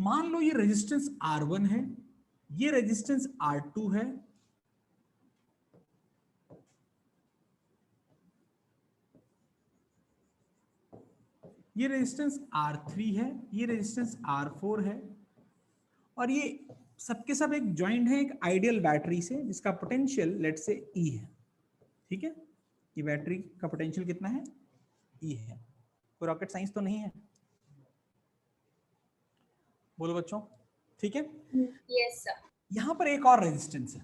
मान लो ये resistance R1 है, ये रेजिस्टेंस R2 है, ये रेजिस्टेंस R3 है, ये रेजिस्टेंस R4 है, और ये सबके सब एक ज्वाइंट है एक आइडियल बैटरी से जिसका पोटेंशियल लेट से E है। ठीक है, ये बैटरी का पोटेंशियल कितना है? E है। कोई रॉकेट साइंस तो नहीं है, बोलो बच्चों। ठीक है, यस सर। यहां पर एक और रेजिस्टेंस है,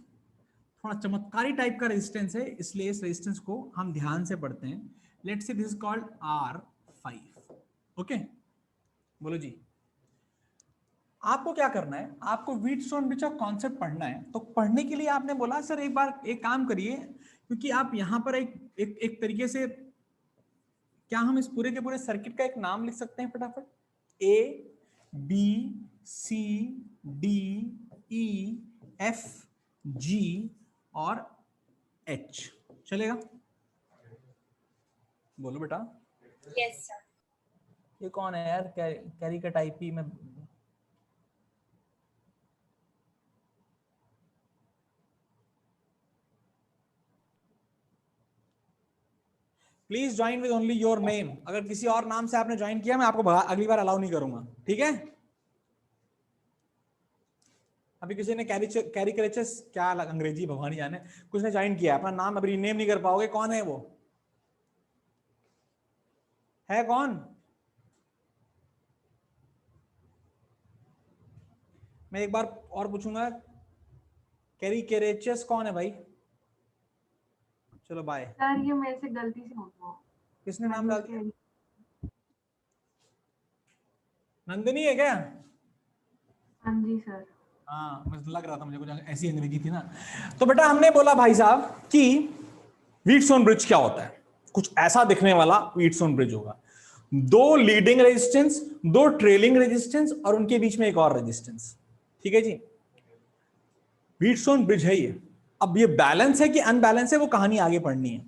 थोड़ा चमत्कारी टाइप का रेजिस्टेंस है, इसलिए इस रेजिस्टेंस को हम ध्यान से पढ़ते हैं। Let's say this is called R5। Okay, बोलो जी। आपको क्या करना है, आपको व्हीटस्टोन ब्रिज का कॉन्सेप्ट पढ़ना है। तो पढ़ने के लिए आपने बोला सर एक बार एक काम करिए, क्योंकि आप यहां पर एक तरीके से, क्या हम इस पूरे के पूरे सर्किट का एक नाम लिख सकते हैं फटाफट? A B C D E F G और H, चलेगा? बोलो बेटा। Yes sir. ये कौन है यार, कैरी का टाइप ही में? Please join with only your name. अगर किसी और नाम से आपने ज्वाइन किया मैं आपको अगली बार अलाउ नहीं करूंगा, ठीक है? अभी किसी ने कैरी करेचस, क्या अंग्रेजी भगवान ही जाने, कुछ ने ज्वाइन किया, अपना नाम अभी नेम नहीं कर पाओगे। कौन है वो? है कौन? मैं एक बार और पूछूंगा, कैरी करेचस कौन है भाई? चलो बाय सर, ये मेरे से गलती से हो गया। किसने नाम डाल दिया? नंदिनी है क्या? हाँ जी सर। हाँ, मुझे लग रहा था, मुझे कुछ ऐसी अंग्रेजी थी ना। तो बेटा हमने बोला भाई साहब कि व्हीटस्टोन ब्रिज क्या होता है, कुछ ऐसा दिखने वाला व्हीटस्टोन ब्रिज होगा। दो लीडिंग रेजिस्टेंस, दो ट्रेलिंग रेजिस्टेंस और उनके बीच में एक और रेजिस्टेंस। ठीक है जी, व्हीटस्टोन ब्रिज है ये। अब ये बैलेंस है कि अनबैलेंस है वो कहानी आगे पढ़नी है,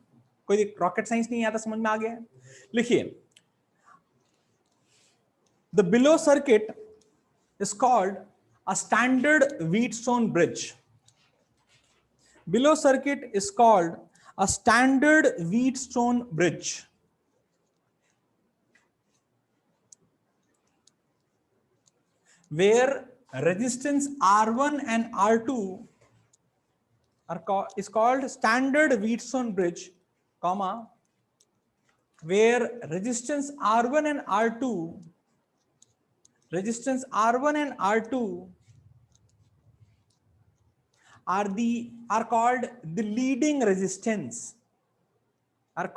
कोई रॉकेट साइंस नहीं आता, समझ में आ गया है? लिखिए, the below circuit is called a standard Wheatstone bridge. Below circuit is called a standard Wheatstone bridge. Where resistance R1 and R2 is called standard Wheatstone bridge, comma, where resistance R1 and R2 and R2 are called the leading resistance, and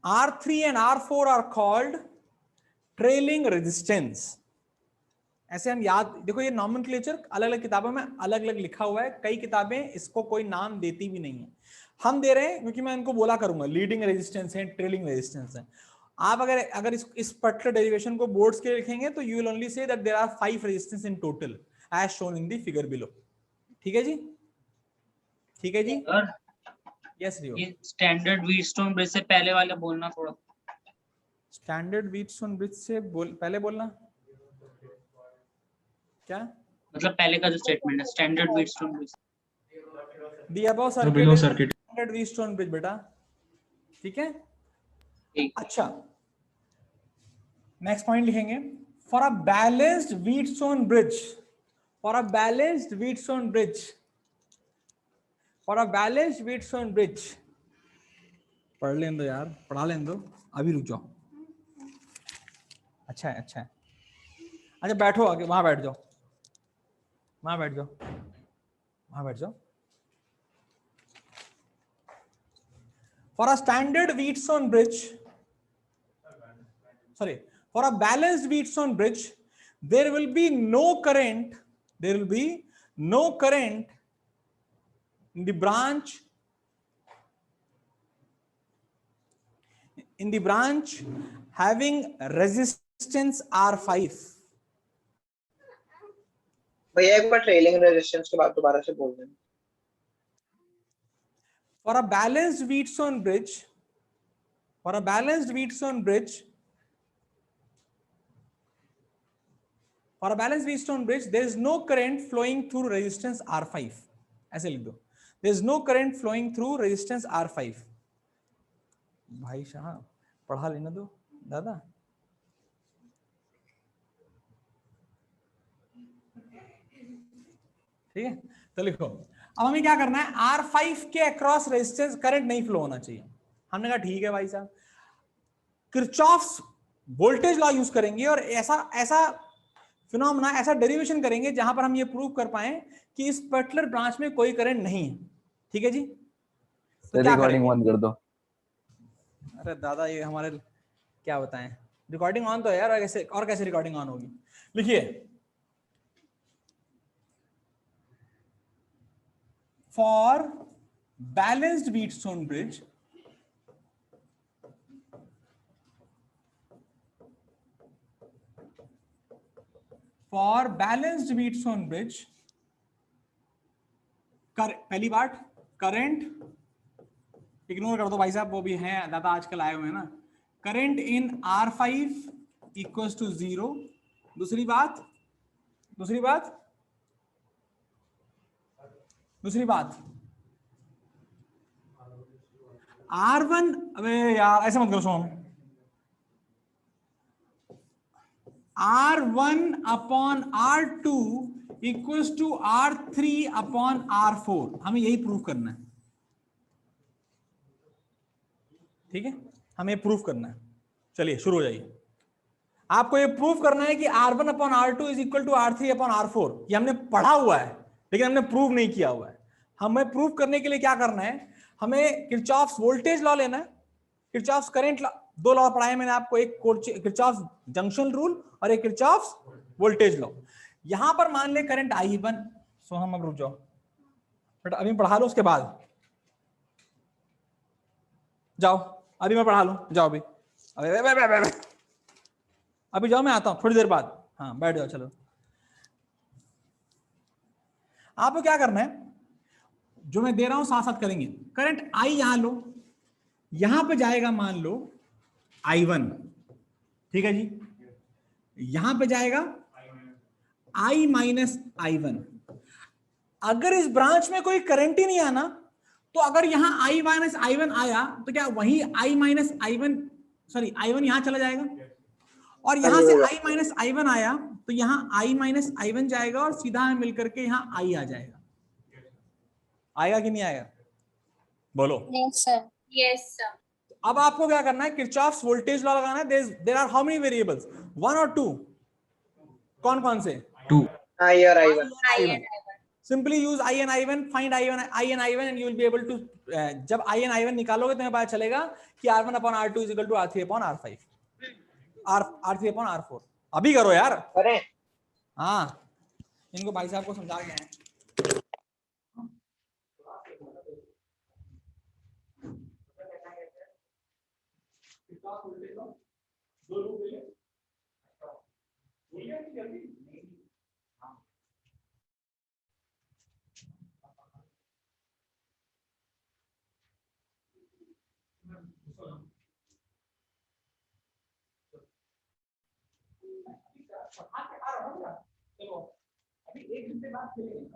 R3 and R4 are called trailing resistance. ऐसे हम याद, देखो ये nomenclature अलग अलग किताबों में अलग अलग लिखा हुआ है, कई किताबें इसको कोई नाम देती भी नहीं है, हम दे रहे हैं क्योंकि मैं इनको बोला करूंगा लीडिंग रेजिस्टेंस है, ट्रेलिंग रेजिस्टेंस है। आप अगर इस पर्टिकुलर डेरिवेशन को बोर्ड्स के लिखेंगे तो you will only say that there are 5 resistance in total as shown in the figure below. ठीक है जी, ठीक है जी। यस रियो, ये स्टैंडर्ड व्हीटस्टोन ब्रिज से पहले वाले बोलना थोड़ा। स्टैंडर्ड व्हीटस्टोन ब्रिज से पहले बोलना क्या मतलब पहले का जो स्टेटमेंट है standard Wheatstone bridge, the above circuit below circuit standard Wheatstone bridge बेटा। ठीक है, अच्छा नेक्स्ट पॉइंट लिखेंगे, for a balanced Wheatstone bridge, for a balanced Wheatstone bridge, for a balanced Wheatstone bridge. पढ़ लें दो यार, पढ़ा लें दो, अभी रुक जाओ। अच्छा है, अच्छा है, अच्छा बैठो, आगे वहां बैठ जाओ, वहां बैठ जाओ, वहां बैठ जाओ। For a standard Wheatstone bridge, sorry, for a balanced Wheatstone bridge, there will be no current, there will be no current in the branch, having resistance R5. भैया एक बार ट्रेलिंग रेजिस्टेंस के बाद दोबारा से बोल देना। For a balanced Wheatstone bridge, for a balanced Wheatstone bridge, for a balanced Wheatstone bridge, there is no current flowing through resistance R5. ऐसे लिख दो, there is no current flowing through resistance R5. भाई साहब पढ़ा लेना दो दादा. ठीक है, तो लिखो. अब हमें क्या करना है, R5 के अक्रॉस रेजिस्टेंस करंट नहीं फ्लो होना चाहिए. हमने कहा ठीक है भाई साहब, किरचॉफ्स वोल्टेज लॉ यूज करेंगे और ऐसा ऐसा फिनोमेना, ऐसा डेरिवेशन करेंगे जहां पर हम ये प्रूव कर पाए कि इस पर्टिकुलर ब्रांच में कोई करंट नहीं है. ठीक है जी, तो क्या रिकॉर्डिंग करेंगे? ऑन कर दो. अरे दादा ये हमारे क्या बताएं, रिकॉर्डिंग ऑन तो है यार, और कैसे रिकॉर्डिंग ऑन होगी. लिखिए, for balanced Wheatstone bridge, for balanced Wheatstone bridge, पहली बात करंट इग्नोर कर दो भाई साहब, वो भी हैं दादा आजकल आए हुए हैं ना. Current in R5 equals to 0. दूसरी बात R1, अबे यार ऐसे मत करो Som, R1 upon R2 equals to R3 upon R4. हमें यही प्रूव करना है. ठीक है, हमें प्रूव करना है. चलिए शुरू हो जाइए. आपको ये प्रूव करना है कि R1 upon R2 is equal to R3 upon R4. ये हमने पढ़ा हुआ है लेकिन हमने प्रूव नहीं किया हुआ है. हमें प्रूव करने के लिए क्या करना है, हमें किरचॉफ्स वोल्टेज लॉ लेना है, किरचॉफ्स करंट लॉ. दो लॉ पढ़ाए मैंने आपको, एक किरचॉफ्स जंक्शन रूल और एक किरचॉफ्स वोल्टेज लॉ. यहां पर मान ले करंट I1. सो हम अब रुक जाओ, बट अभी पढ़ा लो, उसके बाद जाओ. अभी मैं पढ़ा लूं, जाओ अभी. अभी जाओ, मैं आता हूं थोड़ी देर बाद. हाँ बैठ जाओ. चलो, आपको क्या करना है, जो मैं दे रहा हूं साथ साथ करेंगे. करंट I यहां लो, यहां पे जाएगा मान लो I1. ठीक है जी, यहां पे जाएगा I माइनस I1. अगर इस ब्रांच में कोई करंट ही नहीं आना, तो अगर यहां I माइनस I1 आया तो क्या वही I minus I1, sorry I1 यहां चला जाएगा, और यहां से I माइनस I1 आया तो यहां I माइनस I1 जाएगा और सीधा मिलकर के यहां I आ जाएगा. आएगा कि नहीं आएगा, बोलो. Yes, sir. Yes, sir. अब आपको क्या करना है, किरचॉफ्स वोल्टेज लॉ लगाना है. There are how many variables, 1 और 2? कौन कौन से? 2. I and I1. Simply use I and I1, find I and I1 and you will be able to, जब I and I1 निकालोगे तो तुम्हें पता चलेगा कि R1 upon R2 is equal to R3 upon R5, R3 upon R4. अभी करो यार. अरे हाँ, इनको भाई साहब को समझा के आए. चलो अभी 1 घंटे बाद खेलेंगे.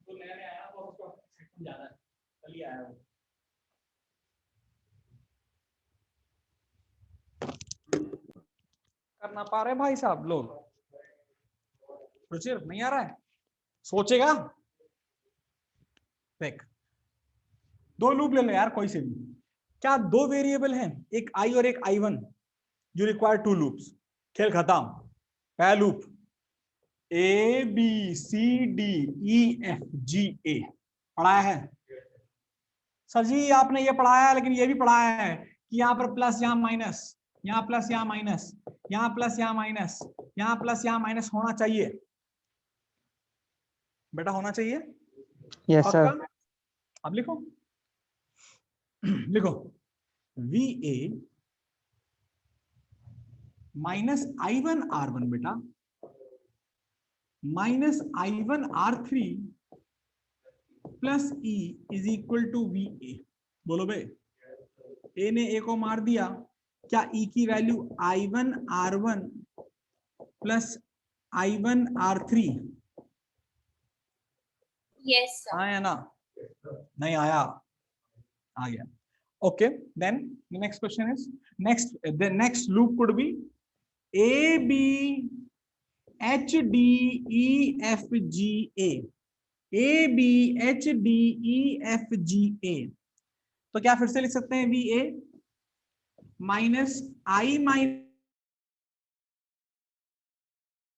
तो नया नया आया तो उसको ज्यादा है, कल ही आया वो. ना पा रहे भाई साहब लोग? रुचिर नहीं आ रहा है? सोचेगा। देख, दो लूप ले लो यार कोई से भी। क्या दो वेरिएबल हैं, एक आई और एक I1, यू रिक्वायर 2 लूप्स। खेल खत्म। पहला loop A B C D E F G A पढ़ाया है सर जी, आपने ये पढ़ाया है, लेकिन ये भी पढ़ाया है कि यहाँ पर प्लस, यहाँ माइनस, यहाँ प्लस, यहाँ माइनस, यहाँ प्लस, यहाँ माइनस, यहाँ प्लस, यहाँ माइनस होना चाहिए बेटा, होना चाहिए। Yes sir. पक्का? अब लिखो लिखो VA माइनस I1 R1 बेटा minus I1 R3 plus E is equal to VA। बोलो बे, A ने A को मार दिया, क्या E की value I1 R1 plus I1 R3 Yes, sir. आया ना? नहीं आया, आ गया। Okay, then the next question is, the next loop could be A B H D E F G A, A B H D E F G A। तो क्या फिर से लिख सकते हैं VA minus I minus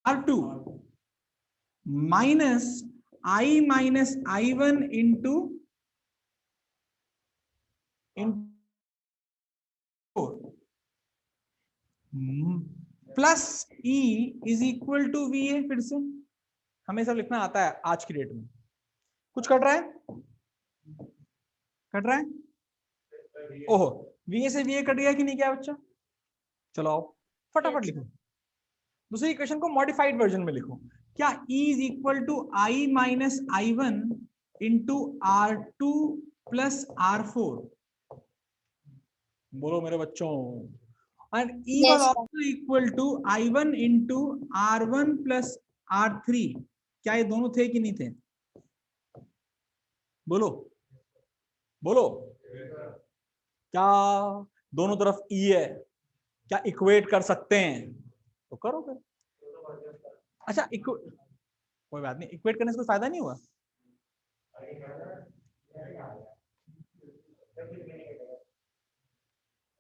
R2 minus I minus I1 into plus E is equal to VA। फिर से हमें सब लिखना आता है आज की डेट में। कुछ कट रहा है? कट रहा है? ओहो, VA से VA कट गया कि नहीं गया बच्चा? चलो आओ फटाफट लिखो। दूसरी इक्वेशन को मॉडिफाइड वर्जन में लिखो। क्या E is equal to I minus I1 into R2 plus R4? बोलो मेरे बच्चों। And E Yes, was also equal to I1 into R1 plus R3। क्या ये दोनों थे कि नहीं थे? बोलो बोलो, क्या दोनों तरफ E है? क्या इक्वेट कर सकते हैं? तो करो फिर। अच्छा, कोई बात नहीं, इक्वेट करने से कोई फायदा नहीं हुआ।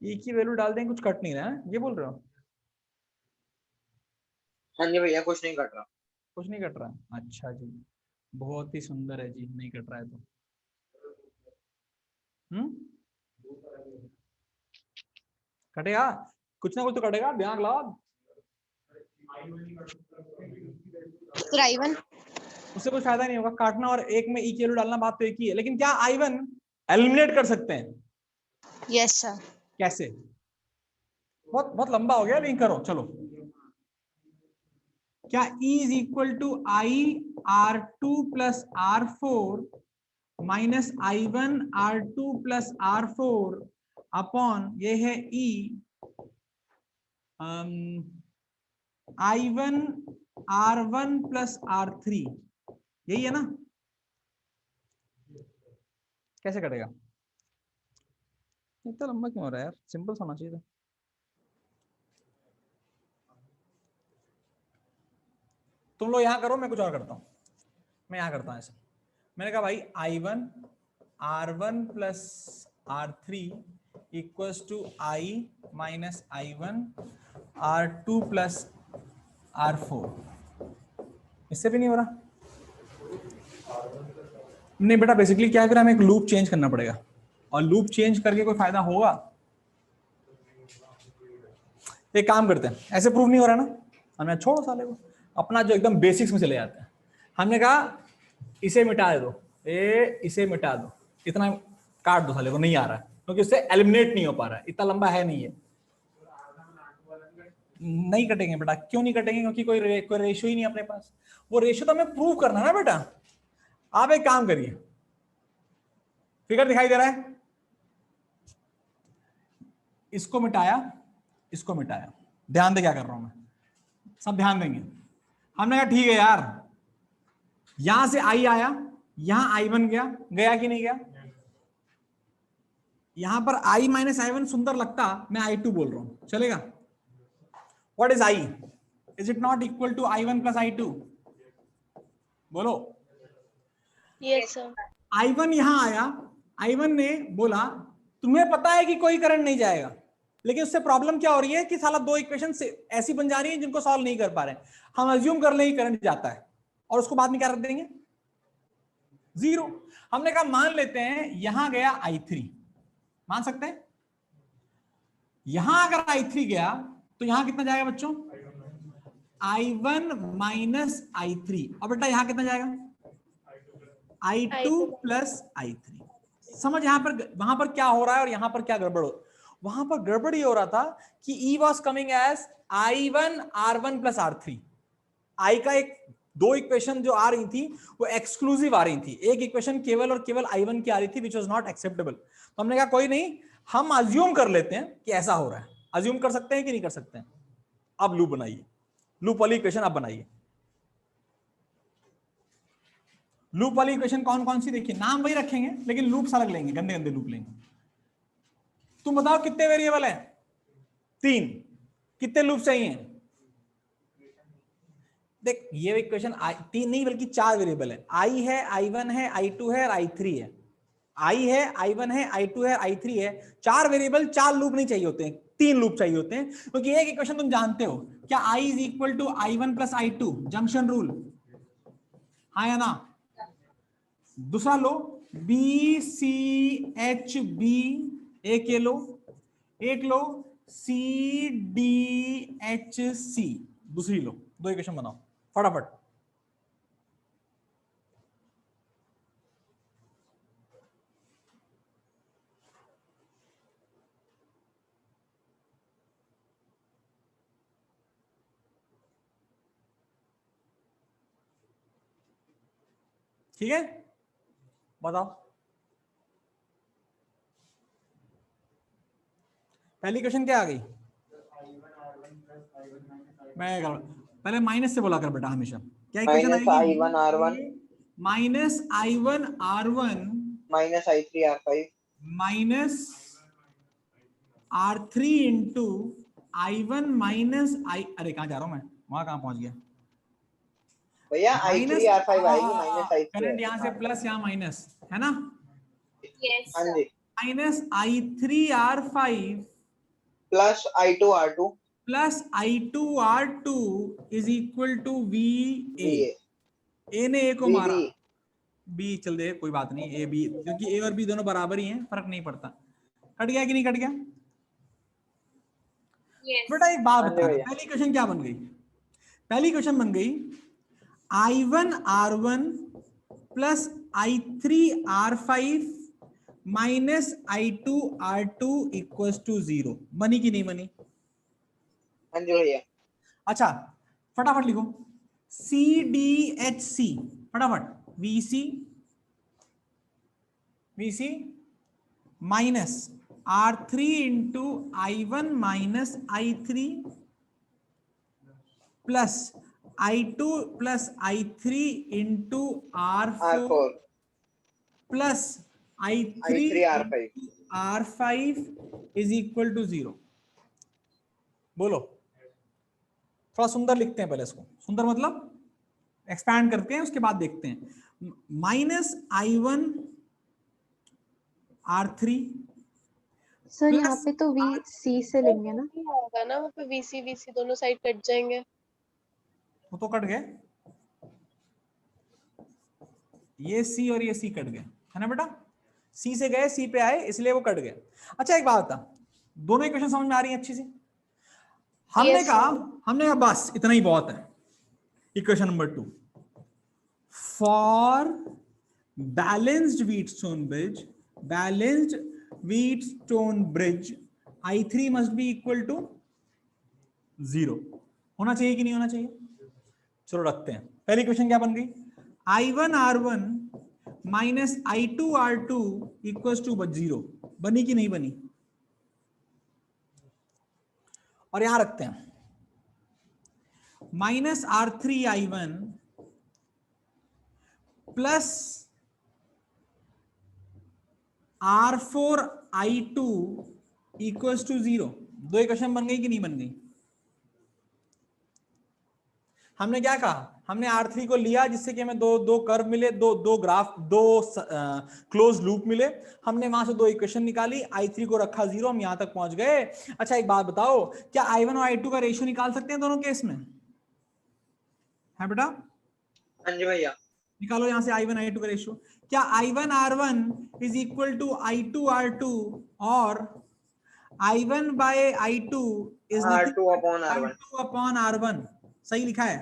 E की वैल्यू डाल देंगे, कुछ कट नहीं रहा है, ये बोल रहे हो? हाँ जी भैया, कुछ नहीं कट रहा। कुछ नहीं कट रहा है? अच्छा जी, बहुत ही सुंदर है जी, नहीं कट रहा है तो। कटेगा, कुछ ना कुछ तो कटेगा, ध्यान लगाओ। I1 उससे कोई फायदा नहीं होगा काटना और एक में E की वैल्यू डालना, बात तो एक ही है। लेकिन क्या I1 एलिमिनेट कर सकते हैं? Yes sir. कैसे? बहुत बहुत लंबा हो गया, लेकिन करो चलो। क्या E is equal to I R2 plus R4 minus I1 R2 plus R4 upon ये है E I1 R1 plus R3, यही है ना? कैसे कटेगा? इतना लंबा क्यों हो रहा है यार? सिंपल होना चाहिए था। तुम लोग यहाँ करो, मैं कुछ और करता हूँ। मैं यहाँ करता हूँ ऐसा। मैंने कहा भाई I1 R1 plus R3 equals to I minus I1 R2 plus R4। इससे भी नहीं हो रहा? नहीं बेटा, बेसिकली क्या है, फिर हमें एक लूप चेंज करना पड़ेगा, और लूप चेंज करके कोई फायदा होगा? एक काम करते हैं, ऐसे प्रूव नहीं हो रहा ना, हमने छोड़ो साले को, अपना जो एकदम बेसिक्स में चले जाते हैं। हमने कहा इसे मिटा दो, इसे मिटा दो, इतना काट दो साले को, नहीं आ रहा है क्योंकि उससे एलिमिनेट नहीं हो पा रहा है, इतना लंबा है नहीं है। नहीं कटेंगे बेटा, क्यों नहीं कटेंगे? क्योंकि कोई रेशियो ही नहीं अपने पास। वो रेशियो तो हमें प्रूव करना है ना बेटा। आप एक काम करिए, फिगर दिखाई दे रहा है? इसको मिटाया, इसको मिटाया, ध्यान दे क्या कर रहा हूं मैं, सब ध्यान देंगे। हमने कहा ठीक है यार, यहां से I आया, यहां I1 गया, गया कि नहीं गया? यहां पर I माइनस I1 सुंदर लगता, मैं I2 बोल रहा हूं, चलेगा? What is I? Is it not equal to I1 plus I2? बोलो। Yes sir. I1 यहां आया, I1 ने बोला तुम्हें पता है कि कोई करंट नहीं जाएगा, लेकिन उससे प्रॉब्लम क्या हो रही है कि साला दो इक्वेशन ऐसी बन जा रही है जिनको सॉल्व नहीं कर पा रहे हैं। हम अज्यूम कर लें कि करंट जाता है और उसको बाद में क्या रख देंगे? जीरो। हमने कहा मान लेते हैं यहां गया I3, मान सकते हैं? यहां अगर I3 गया तो यहां कितना जाएगा बच्चों? I1 minus I3। और बेटा यहां कितना जाएगा? I2 plus I3। समझ यहां पर वहां पर क्या हो रहा है और यहां पर क्या गड़बड़ हो? वहां पर गड़बड़ ये हो रहा था कि E was coming as I1 R1 plus R3। I का एक दो इक्वेशन जो आ रही थी वो एक्सक्लूसिव आ रही थी, एक इक्वेशन केवल और केवल I1 की आ रही थी विच वाज नॉट एक्सेप्टेबल। तो हमने कहा कोई नहीं, हम अज्यूम कर लेते हैं कि ऐसा हो रहा है। अज्यूम कर सकते हैं कि नहीं कर सकते हैं? अब लूप बनाइए, लूप वाली इक्वेशन अब बनाइए। लूप वाली इक्वेशन कौन कौन सी? देखिए नाम वही रखेंगे लेकिन लूप्स अलग लेंगे, गंदे गंदे लूप लेंगे। तुम बताओ कितने वेरिएबल है? 3। कितने लूप चाहिए? देख ये इक्वेशन 3 नहीं बल्कि 4 वेरिएबल है। I है, I1 है, I2 है और I3 है। I है, I1 है, I2 है, I3 है। 4 वेरिएबल, 4 लूप नहीं चाहिए होते हैं, 3 लूप चाहिए होते हैं, क्योंकि एक इक्वेशन तुम जानते हो क्या? I is equal to I1 plus I2, junction rule, हाँ या ना? दूसरा लो BCHB, एक ये लो, एक लो CDHC, दूसरी लो। दो इक्वेशन बनाओ फटाफट। ठीक है, बताओ। पहली क्वेश्चन क्या आ गई? मैं पहले माइनस से बोला कर बेटा हमेशा। क्या इक्वेशन आएगी? I1 R1 minus I1 R1 minus I3 R5 minus R3 into I1 minus अरे कहां जा रहा हूं मैं, वहां कहां पहुंच गया भैया? I3 R5 आएगी माइनस I3 करंट यहां से प्लस यहां माइनस है ना? यस हाँ जी। Minus I3 R5 plus I2 R2 plus I2 R2 is equal to VA। A ने ए को मारा, बी चल दे कोई बात नहीं, ए बी, क्योंकि ए और बी दोनों बराबर ही हैं, फर्क नहीं पड़ता। कट गया कि नहीं कट गया? बेटा एक बात बता, पहली क्वेश्चन क्या बन गई? पहली क्वेश्चन बन गई I1 R1 plus I3 R5 minus I2 R2 equals to 0। बनी कि नहीं बनी? हाँ जी भैया। अच्छा फटाफट लिखो CDHC, फटाफट। VC minus R3 into I1 minus I3 plus I2 plus I3 into R4 plus I3 R5 is equal to 0। बोलो, थोड़ा सुंदर लिखते हैं पहले इसको। सुंदर मतलब एक्सपैंड करते हैं, उसके बाद देखते हैं। माइनस I1 R3 सर यहाँ पे तो VC से लेंगे ना? होगा ना, वहाँ पे VC दोनों साइड कट जाएंगे। वो तो कट गए, ये C और ये C कट गए, है ना बेटा? C से गए C पे आए, इसलिए वो कट गए। अच्छा एक बात बता, दोनों इक्वेशन समझ में आ रही है अच्छी सी? हमने कहा बस इतना ही बहुत है। Equation number 2, for balanced Wheatstone bridge I3 must be equal to 0। होना चाहिए कि नहीं होना चाहिए? चलो रखते हैं। पहली क्वेश्चन क्या बन गई? I1 R1 minus I2 R2 equal to 0। बनी कि नहीं बनी? और यहां रखते हैं minus R3 I1 plus R4 I2 equals to 0। दो इक्वेशन बन गई कि नहीं बन गई? हमने क्या कहा, हमने R3 को लिया जिससे कि हमें दो कर्व मिले, दो ग्राफ, दो क्लोज लूप मिले, हमने वहां से दो इक्वेशन निकाली, I3 को रखा 0, हम यहां तक पहुंच गए। अच्छा एक बात बताओ, क्या I1 और I2 का रेशियो निकाल सकते हैं दोनों केस में? है बेटा? हाँ जी भैया। निकालो यहां से I1 I2 का रेशियो। क्या I1 R1 is equal to I2 R2 और I1 bye I2 is R2 upon R1। I2 upon R1? सही लिखा है।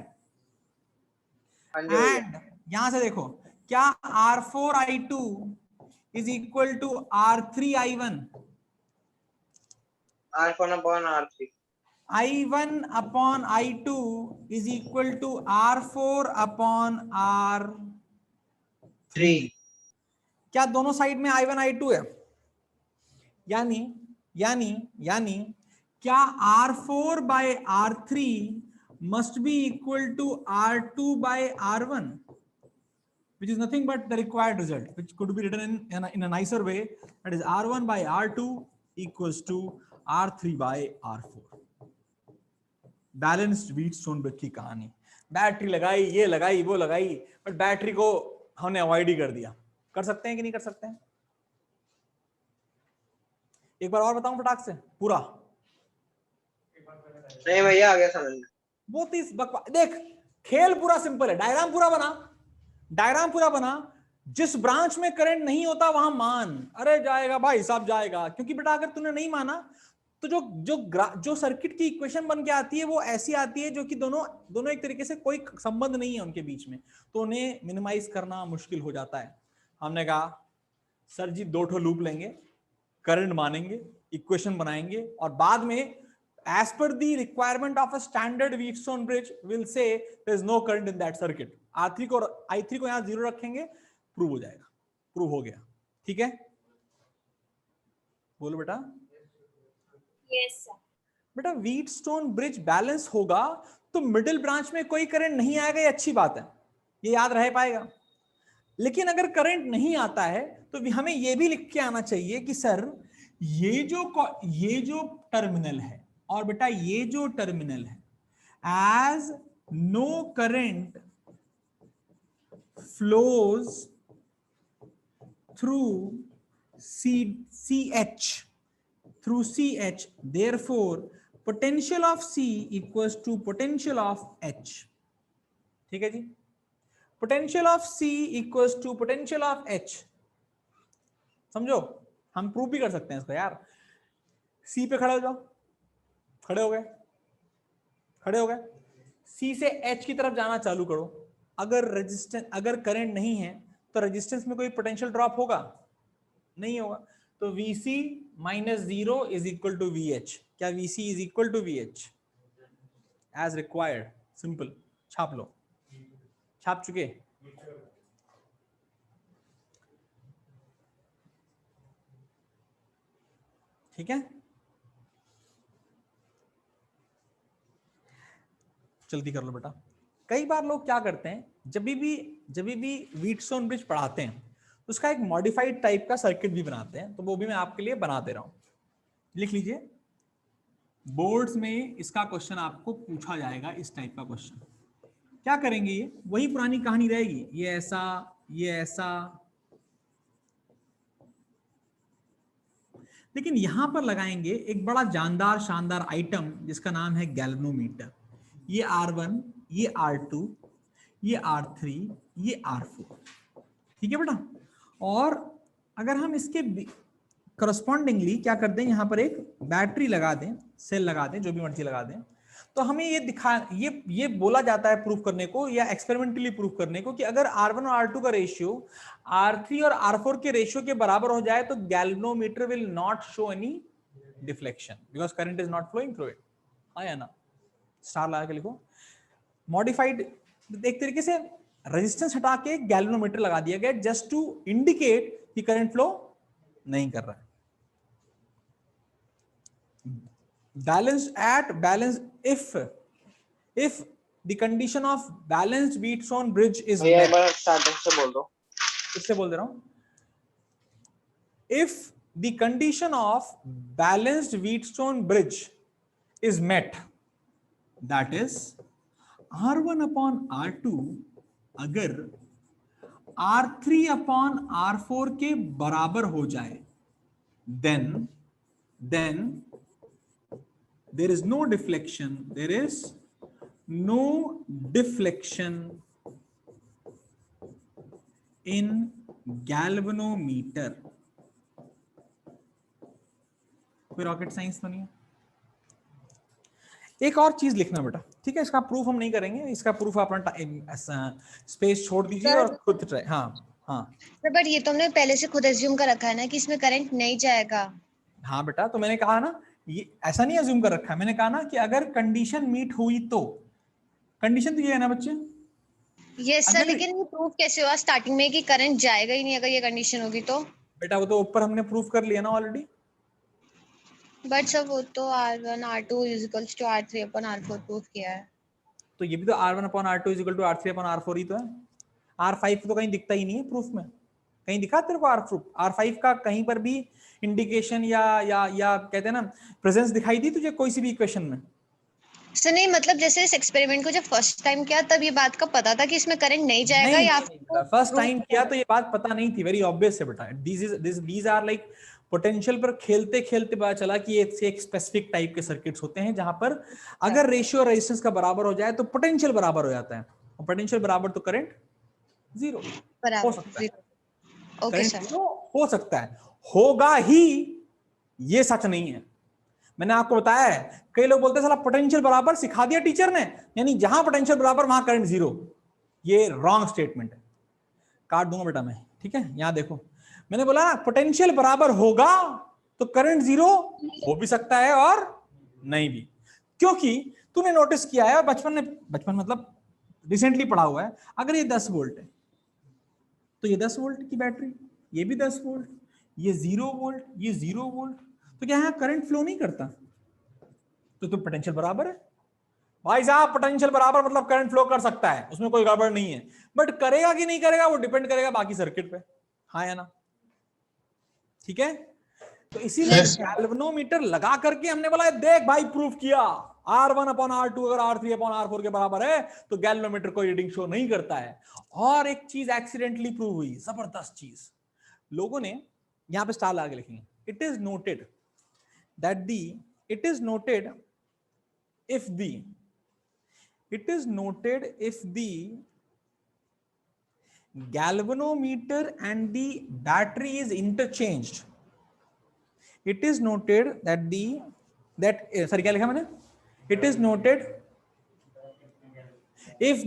हाँ जी भैया। एंड यहां से देखो, क्या R4 I2 is equal to R3 I1? R1 upon R3। I1 upon I2 is equal to R4 upon R3। क्या दोनों साइड में I1 I2 है? यानी यानी यानी क्या R4 by R3 must be equal to R2 by R1, which is nothing but the required result, which could be written in a nicer way, that is R1 by R2 equals to R3 by R4। Balanced Wheatstone bridge की कहानी। Battery लगाई, ये लगाई, वो लगाई, but battery को हमने avoid ही कर दिया। कर सकते हैं कि नहीं कर सकते हैं? एक बार और बताऊं फटाक से पूरा? नहीं भैया आगे समझ में। बहुत ही देख, खेल पूरा सिंपल है, डायग्राम पूरा बना, डायग्राम पूरा बना, जिस ब्रांच में करंट नहीं होता वहां मान, अरे जाएगा भाई साहब जाएगा, क्योंकि बेटा अगर तूने नहीं माना तो जो सर्किट की इक्वेशन बन के आती है वो ऐसी आती है जो कि दोनों एक तरीके से कोई संबंध नहीं है उनके बीच में, तो उन्हें मिनिमाइज करना मुश्किल हो जाता है। हमने कहा सर जी 2 ठो लूप लेंगे, करंट मानेंगे, इक्वेशन बनाएंगे और बाद में as per the requirement of a standard Wheatstone bridge will say there is no current in that circuit। I3 को यहां 0 रखेंगे, प्रूव हो जाएगा, प्रूव हो गया। ठीक है, बोलो बेटा। Yes sir. बेटा व्हीटस्टोन ब्रिज बैलेंस होगा तो मिडिल ब्रांच में कोई करंट नहीं आएगा, ये अच्छी बात है, ये याद रह पाएगा। लेकिन अगर करंट नहीं आता है तो हमें ये भी लिख के आना चाहिए कि सर ये जो टर्मिनल है और बेटा ये जो टर्मिनल है, as no current flows through CH, therefore potential of C equals to potential of H। ठीक है जी, potential of C equals to potential of H। समझो, हम प्रूव भी कर सकते हैं इसको यार। C पे खड़े हो जाओ, खड़े हो गए, खड़े हो गए, C से H की तरफ जाना चालू करो। अगर करंट नहीं है तो रेजिस्टेंस में कोई पोटेंशियल ड्रॉप होगा? नहीं होगा। तो VC minus 0 is equal to VH। क्या VC is equal to VH? As required, simple, छाप लो, छाप चुके। ठीक है, जल्दी कर लो बेटा। कई बार लोग क्या करते हैं, जब भी व्हीटस्टोन ब्रिज पढ़ाते हैं उसका एक मॉडिफाइड टाइप का सर्किट भी बनाते हैं, तो वो भी मैं आपके लिए बना दे रहा हूं, लिख लीजिए। बोर्ड्स में इसका क्वेश्चन आपको पूछा जाएगा, इस टाइप का क्वेश्चन। क्या करेंगे, ये वही पुरानी कहानी रहेगी, ये ऐसा, ये ऐसा, लेकिन यहां पर लगाएंगे एक बड़ा जानदार शानदार आइटम जिसका नाम है गैल्वेनोमीटर। ये R1, ये R2, ये R3, ये R4। ठीक है बेटा। और अगर हम इसके करस्पॉन्डिंगली क्या कर दें, यहां पर एक बैटरी लगा दें, सेल लगा दें, जो भी मर्जी लगा दें, तो हमें ये बोला जाता है प्रूफ करने को या एक्सपेरिमेंटली प्रूफ करने को कि अगर R1 और R2 का रेशियो R3 और R4 के रेशियो के बराबर हो जाए तो galvanometer will not show any deflection because current is not flowing through it. आया ना, स्टार लगा के लिखो। मॉडिफाइड एक तरीके से रेजिस्टेंस हटा के गैल्वेनोमीटर लगा दिया गया जस्ट टू इंडिकेट कि करंट फ्लो नहीं कर रहा है। balance if the condition of balanced Wheatstone bridge is भैया एक met, बार स्टार्टिंग से बोल दो। इससे बोल दे रहा हूं, if the condition of balanced Wheatstone bridge is met, that is R1 upon R2 अगर R3 अपॉन R4 के बराबर हो जाए, then there is no deflection, in galvanometer. कोई रॉकेट साइंस तो नहीं है। एक और चीज लिखना बेटा, ठीक है, इसका प्रूफ हम नहीं करेंगे, इसका प्रूफ अपना स्पेस छोड़ दीजिए और खुद ट्राई। हाँ बट ये तो हमने पहले से खुद एज्यूम कर रखा है ना कि इसमें करंट नहीं जाएगा। हाँ बेटा, तो मैंने कहा ना, ये ऐसा नहीं अज्यूम कर रखा है, मैंने कहा ना कि अगर कंडीशन मीट हुई तो, कंडीशन तो ये है ना बच्चे। यस सर, लेकिन ये प्रूफ कैसे हुआ स्टार्टिंग में कि करंट जाएगा ही नहीं अगर ये कंडीशन होगी तो? बेटा वो तो ऊपर हमने प्रूफ कर लिया ना ऑलरेडी। बट सर वो तो R1 R2 equals to R3 upon R4 proof किया है। तो ये भी तो R1 upon R2 equal to R3 upon R4 ही तो है। R5 तो कहीं दिखता ही नहीं है प्रूफ में, कहीं दिखा तेरे को R5 का कहीं पर भी इंडिकेशन या कहते हैं ना प्रेजेंस दिखाई दी तुझे कोई सी भी इक्वेशन में? सर नहीं, मतलब जैसे इस एक्सपेरिमेंट को जब फर्स्ट टाइम किया तब ये बात का पता था कि इसमें करंट नहीं जाएगा, या फर्स्ट टाइम किया तो ये बात पता नहीं थी, वेरी ऑब्वियस है बेटा। दीज आर लाइक पोटेंशियल पर खेलते खेलते पता चला कि ये एक स्पेसिफिक टाइप के सर्किट्स होते हैं जहां पर अगर रेशियो रेजिस्टेंस का बराबर हो जाए तो पोटेंशियल बराबर हो जाता है, और पोटेंशियल बराबर तो करंट जीरो हो सकता है। ओके सर, हो सकता है, होगा ही, ये सच नहीं है। मैंने आपको बताया है, कई लोग बोलते हैं साला पोटेंशियल बराबर सिखा दिया टीचर ने, यानी जहां पोटेंशियल बराबर वहां करंट जीरो। ये रॉन्ग स्टेटमेंट है, काट दूंगा बेटा मैं, ठीक है। यहां देखो, मैंने बोला पोटेंशियल बराबर होगा तो करंट जीरो हो भी सकता है और नहीं भी, क्योंकि तूने नोटिस किया है और बचपन मतलब रिसेंटली पढ़ा हुआ है, अगर ये 10 वोल्ट है तो ये 10 वोल्ट की बैटरी, ये भी 10 वोल्ट, ये 0 वोल्ट, ये 0 वोल्ट, तो क्या यहां करंट फ्लो नहीं करता? तो पोटेंशियल बराबर है भाई साहब, पोटेंशियल बराबर मतलब करंट फ्लो कर सकता है, उसमें कोई गड़बड़ नहीं है, बट करेगा कि नहीं करेगा वो डिपेंड करेगा बाकी सर्किट पे, हाँ या ना, ठीक है। तो इसीलिए गैल्वेनोमीटर लगा करके हमने बोला देख भाई प्रूफ किया, R1 अपॉन R2 अगर R3 अपॉन R4 के बराबर है तो गैल्वेनोमीटर कोई रीडिंग शो नहीं करता है। और एक चीज एक्सीडेंटली प्रूव हुई, जबरदस्त चीज, लोगों ने यहां पे स्टार लगा के लिखेंगे, it is noted if the galvanometer and the battery is interchanged, it is noted sorry क्या लिखा मैंने, it is noted if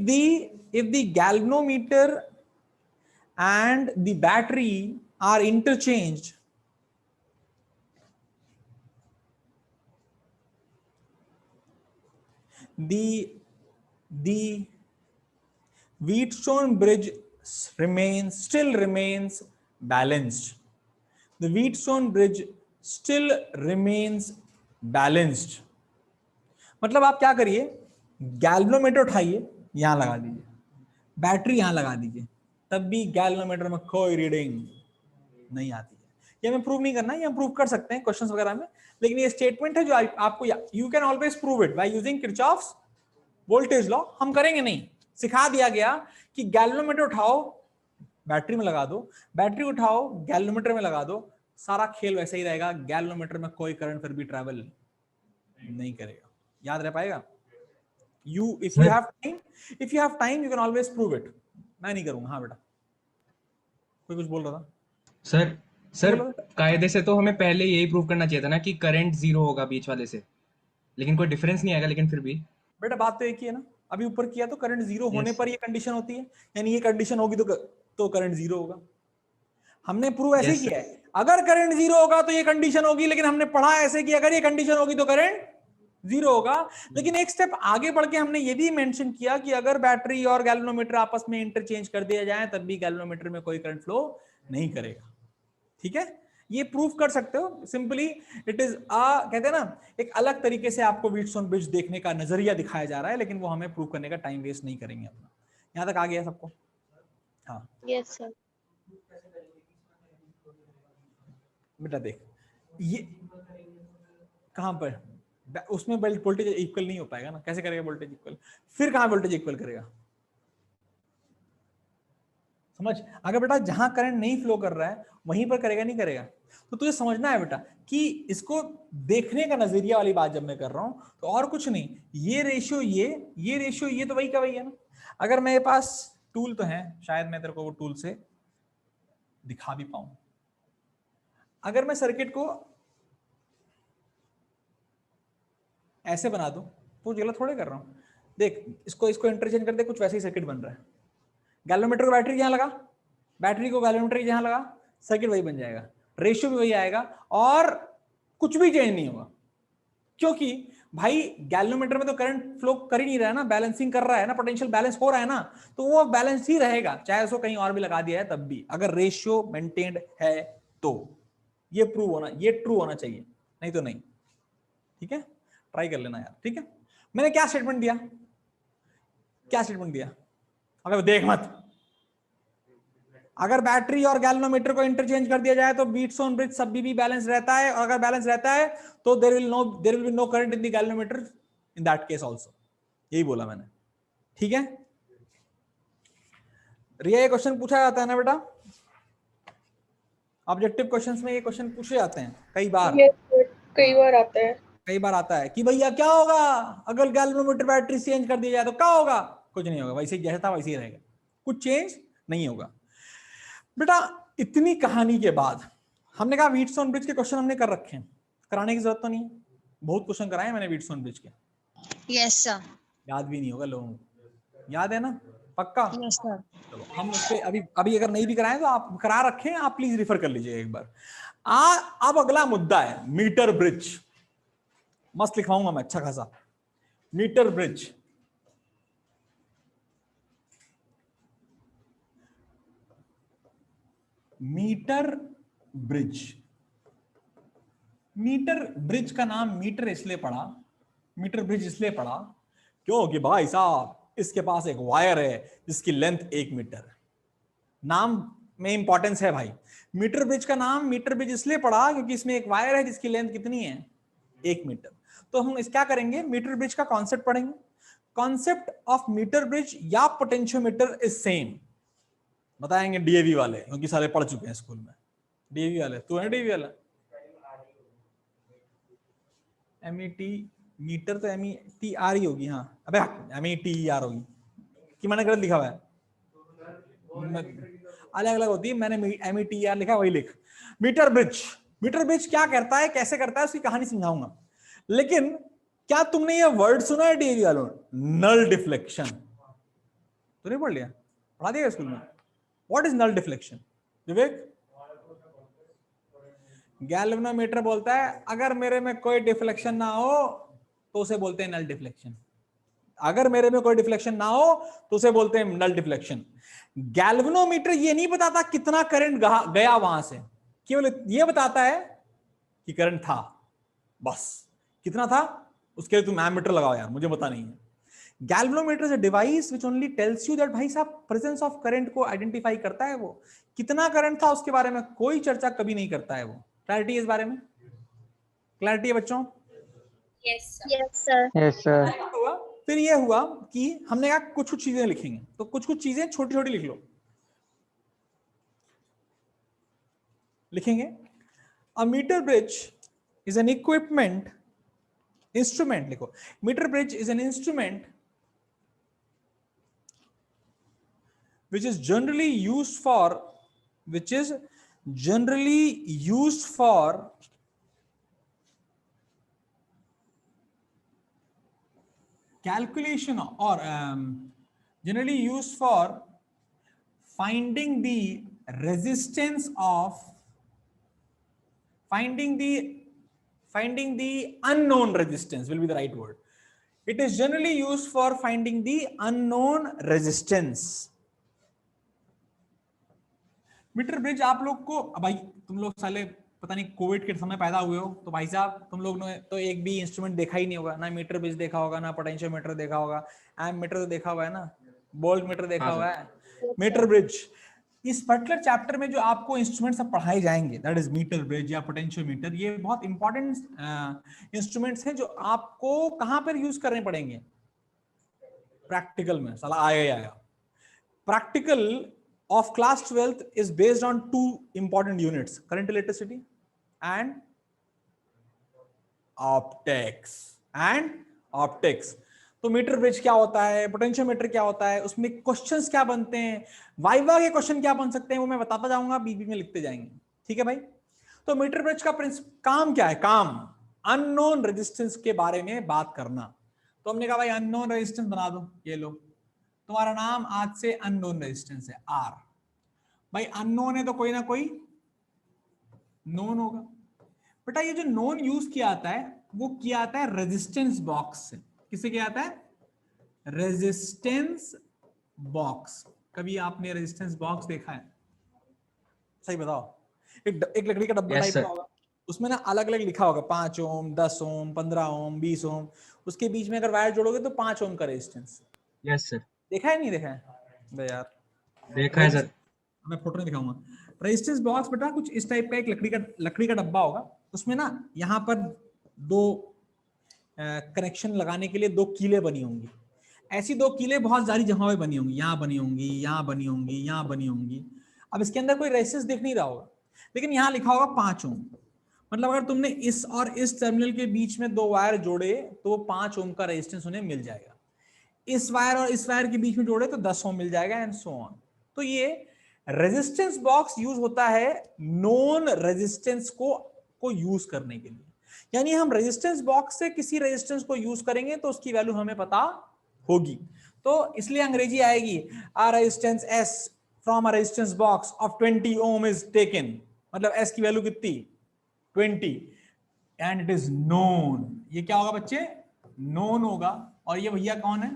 the galvanometer and the battery are interchanged, the Wheatstone bridge still remains balanced. The Wheatstone bridge still remains balanced. मतलब आप क्या करिए, galvanometer उठाइए, यहां लगा दीजिए, बैटरी यहां लगा दीजिए, तब भी गैल्वेनोमीटर में कोई रीडिंग नहीं आती है। ये हमें प्रूव नहीं करना है, ये हम प्रूव कर सकते हैं क्वेश्चंस वगैरह में, लेकिन ये स्टेटमेंट है जो आपको, you can always prove it by using Kirchhoff's voltage law. हम करेंगे नहीं, सिखा दिया गया कि गैल्वेनोमीटर उठाओ बैटरी में लगा दो, बैटरी उठाओ गैल्वेनोमीटर में लगा दो, सारा खेल वैसे ही रहेगा, गैल्वेनोमीटर में कोई करंट फिर भी ट्रैवल नहीं करेगा। याद रह पाएगा? if you have time you can always prove it। मैं नहीं करूंगा। हाँ बेटा, कोई कुछ बोल रहा था? सर कायदे से तो हमें पहले यही प्रूव करना चाहिए था ना कि करंट जीरो होगा बीच वाले से, लेकिन कोई डिफरेंस नहीं आएगा। लेकिन फिर भी बेटा बात तो एक ही है ना, अभी ऊपर किया तो करंट जीरो होने पर ये कंडीशन होती है, यानी ये कंडीशन होगी तो करंट जीरो होगा। हमने प्रूव ऐसे किया है, अगर करंट जीरो होगा तो ये कंडीशन होगी, लेकिन हमने पढ़ा ऐसे कि अगर ये कंडीशन होगी तो करंट जीरो होगा। लेकिन एक स्टेप आगे बढ़ के हमने ये भी मेंशन किया कि अगर बैटरी और गैल्वेनोमीटर आपस में इंटरचेंज कर दिया जाए तब भी गैल्वेनोमीटर में कोई करंट फ्लो नहीं करेगा। ठीक है, ये प्रूफ कर सकते हो सिंपली। इट इज कहते हैं ना, एक अलग तरीके से आपको व्हीटस्टोन ब्रिज देखने का नजरिया दिखाया जा रहा है, लेकिन वो हमें प्रूफ करने का टाइम वेस्ट नहीं करेंगे अपना। यहां तक आ गया सबको? हाँ यस सर। बेटा देख, ये कहां पर उसमें वोल्टेज इक्वल नहीं हो पाएगा ना, कैसे करेगा वोल्टेज इक्वल? फिर कहाँ वोल्टेज इक्वल करेगा? समझ? अगर बेटा जहां करंट नहीं फ्लो कर रहा है वहीं पर करेगा, नहीं करेगा? तो तुझे समझना है बेटा कि इसको देखने का नजरिया वाली बात जब मैं कर रहा हूं तो और कुछ नहीं, ये रेशियो ये रेशियो ये तो वही का वही है ना। अगर मेरे पास टूल तो है, शायद मैं तेरे को वो टूल से दिखा भी पाऊं। अगर मैं सर्किट को ऐसे बना दूं तो गलत थोड़े कर रहा हूं। देख इसको इंटरचेंज कर दे, कुछ वैसे ही सर्किट बन रहा है। गैल्वेनोमीटर को बैटरी यहां लगा, बैटरी को गैल्वेनोमीटर यहां लगा, सर्किट वही बन जाएगा, रेशियो भी वही आएगा और कुछ भी चेंज नहीं होगा। क्योंकि भाई गैल्वेनोमीटर में तो करंट फ्लो कर ही नहीं रहा है ना, बैलेंसिंग कर रहा है ना, पोटेंशियल बैलेंस हो रहा है ना, तो वो बैलेंस ही रहेगा चाहे उसको कहीं और भी लगा दिया है तब भी, अगर रेशियो मेंटेन्ड है तो। ये ट्रू होना चाहिए, नहीं तो नहीं। ठीक है, ट्राई कर लेना यार। ठीक है, मैंने क्या स्टेटमेंट दिया, क्या स्टेटमेंट दिया? अबे देख मत, अगर बैटरी और गैल्वेनोमीटर को इंटरचेंज कर दिया जाए तो व्हीटस्टोन ब्रिज सब भी बैलेंस रहता है, और अगर बैलेंस रहता है तो there will be no current in the galvanometer in that case also. यही बोला मैंने। ठीक है रिया, ये क्वेश्चन पूछा जाता है ना बेटा, ऑब्जेक्टिव क्वेश्चंस में ये क्वेश्चन पूछे जाते हैं कई बार। कई बार आता है, कई बार आता है कि भैया क्या होगा अगर गैल्वेनोमीटर बैटरी चेंज कर दिया जाए तो क्या होगा? कुछ नहीं होगा, वैसे जैसा था वैसे ही रहेगा, कुछ चेंज नहीं होगा। बेटा इतनी कहानी के बाद हमने कहा व्हीटस्टोन ब्रिज के क्वेश्चन हमने कर रखे हैं, कराने की जरूरत तो नहीं है, बहुत क्वेश्चन कराए मैंने व्हीटस्टोन ब्रिज के। Yes sir. याद भी नहीं होगा लोगों को, याद है ना पक्का? Yes sir. चलो हम उस पे अभी अगर नहीं भी कराएं तो आप करा रखें, आप प्लीज रिफर कर लीजिए एक बार। अब अगला मुद्दा है मीटर ब्रिज। मस्त लिखवाऊंगा मैं अच्छा खासा, metre bridge. Metre bridge, metre bridge का नाम मीटर इसलिए पड़ा, मीटर ब्रिज इसलिए पड़ा क्योंकि भाई साहब इसके पास एक वायर है जिसकी लेंथ 1 मीटर है। नाम में इंपॉर्टेंस है भाई। मीटर ब्रिज का नाम मीटर ब्रिज इसलिए पड़ा क्योंकि इसमें एक वायर है जिसकी लेंथ कितनी है? 1 मीटर। तो हम इस क्या करेंगे, मीटर ब्रिज का कॉन्सेप्ट पढ़ेंगे। कॉन्सेप्ट ऑफ मीटर ब्रिज या पोटेंशियोमीटर इज सेम, बताएंगे डीएवी वाले, क्योंकि सारे पढ़ चुके हैं स्कूल में। डीएवी वाले, तू है डीएवी वाला? एमईटी मीटर तो एमईटीआर ही होगी। हाँ अबे एमईटीआर होगी कि मैंने गलत लिखा हुआ है? अलग अलग होती है, मैंने एमईटीआर लिखा, वही लिख। मीटर ब्रिज, मीटर ब्रिज क्या करता है, कैसे करता है, उसकी कहानी समझाऊंगा। लेकिन क्या तुमने ये वर्ड सुना है डीएवी वालों, नल डिफ्लेक्शन? तो नहीं पढ़ लिया, पढ़ा दिया स्कूल में? What is null deflection Vivek? Galvanometer बोलता है अगर मेरे में कोई डिफ्लेक्शन ना हो तो उसे बोलते हैं नल डिफ्लेक्शन। अगर मेरे में कोई डिफ्लेक्शन ना हो तो उसे बोलते हैं नल डिफ्लेक्शन। गैल्वेनोमीटर ये नहीं बताता कितना करंट गया वहां से, केवल ये बताता है कि करंट था, बस। कितना था उसके लिए तुम एमीटर लगाओ यार, मुझे पता नहीं है। Galvanometer is a device which only tells you that भाई साहब प्रेजेंस ऑफ करंट को आइडेंटिफाई करता है। वो कितना करंट था उसके बारे में कोई चर्चा कभी नहीं करता है। वो क्लैरिटी है इस बारे में? क्लैरिटी है बच्चों? Yes sir. Yes sir. फिर ये हुआ कि हमने कहा कुछ कुछ चीजें लिखेंगे, तो कुछ कुछ चीजें छोटी छोटी लिख लो, लिखेंगे। A metre bridge is an equipment, instrument लिखो। Metre bridge is an instrument which is generally used for calculation or generally used for finding the resistance of finding the unknown resistance will be the right word. It is generally used for finding the unknown resistance. Metre bridge आप लोग को, भाई तुम लोग साले पता नहीं Covid के समय पैदा हुए हो, तो भाई साहब तुम लोग ने तो एक भी इंस्ट्रूमेंट देखा ही नहीं होगा, ना मीटर ब्रिज देखा होगा, ना पोटेंशियोमीटर देखा होगा। एम मीटर तो देखा हुआ है ना, वोल्ट मीटर देखा हुआ है। मीटर ब्रिज इस पर्टिकुलर चैप्टर में जो आपको इंस्ट्रूमेंट सब पढ़ाए जाएंगे, दैट इज मीटर ब्रिज या पोटेंशियोमीटर, ये बहुत इंपॉर्टेंट इंस्ट्रूमेंट्स हैं जो आपको कहां पर यूज करने पड़ेंगे, प्रैक्टिकल में। साला आया ही आया। Practical of class 12th is based on two important units, current electricity and optics. तो मीटर ब्रिज क्या होता है, पोटेंशियोमीटर क्या होता है, उसमें क्वेश्चंस क्या बनते हैं, वाइवा के क्वेश्चन क्या बन सकते हैं, वो मैं बताता जाऊंगा, बीच बीच में लिखते जाएंगे, ठीक है भाई। तो मीटर ब्रिज का काम क्या है, काम अननोन रेजिस्टेंस के बारे में बात करना। तो हमने कहा भाई अननोन रेजिस्टेंस बना दो, ये लो तुम्हारा नाम आज से अननोन रेजिस्टेंस है आर। भाई अननोन है तो कोई ना कोई नोन होगा। बेटा ये जो नोन यूज किया आता है वो किया आता है रेजिस्टेंस बॉक्स से। किसे किया आता है, रेजिस्टेंस बॉक्स। कभी आपने रेजिस्टेंस बॉक्स देखा है, सही बताओ। एक लकड़ी का डब्बा टाइप का होगा, उसमें ना अलग अलग लिखा होगा 5 ओम, 10 ओम, 15 ओम, 20 ओम। उसके बीच में अगर वायर जोड़ोगे तो 5 ओम का रेजिस्टेंस। Yes sir. देखा है नहीं देखा है? बे यार देखा है सर। मैं फोटो नहीं दिखाऊंगा। रेजिस्टेंस बॉक्स बेटा कुछ इस टाइप का एक लकड़ी का डब्बा होगा। उसमें ना यहाँ पर दो कनेक्शन लगाने के लिए 2 कीलें बनी होंगी। ऐसी 2 कीलें बहुत सारी जगहों पे बनी होंगी, यहाँ बनी होंगी, यहाँ बनी होंगी, यहाँ बनी होंगी। अब इसके अंदर कोई रेजिस्टेंस दिख नहीं रहा होगा, लेकिन यहाँ लिखा होगा 5 ओम। मतलब अगर तुमने इस और इस टर्मिनल के बीच में 2 वायर जोड़े तो 5 ओम का रेजिस्टेंस उन्हें मिल जाएगा। इस वायर और इस वायर के बीच में जोड़े तो 10 ओम मिल जाएगा, एंड सो ऑन। तो ये रेजिस्टेंस बॉक्स यूज होता है नोन रेजिस्टेंस को यूज करने के लिए। यानी हम रेजिस्टेंस बॉक्स से किसी रेजिस्टेंस को यूज करेंगे तो उसकी वैल्यू हमें पता होगी। तो इसलिए अंग्रेजी आएगी, a resistance S from a resistance box of 20 ohm is taken. मतलब एस की वैल्यू कितनी, 20, एंड इट इज नोन। ये क्या होगा बच्चे, नोन होगा। और ये भैया कौन है,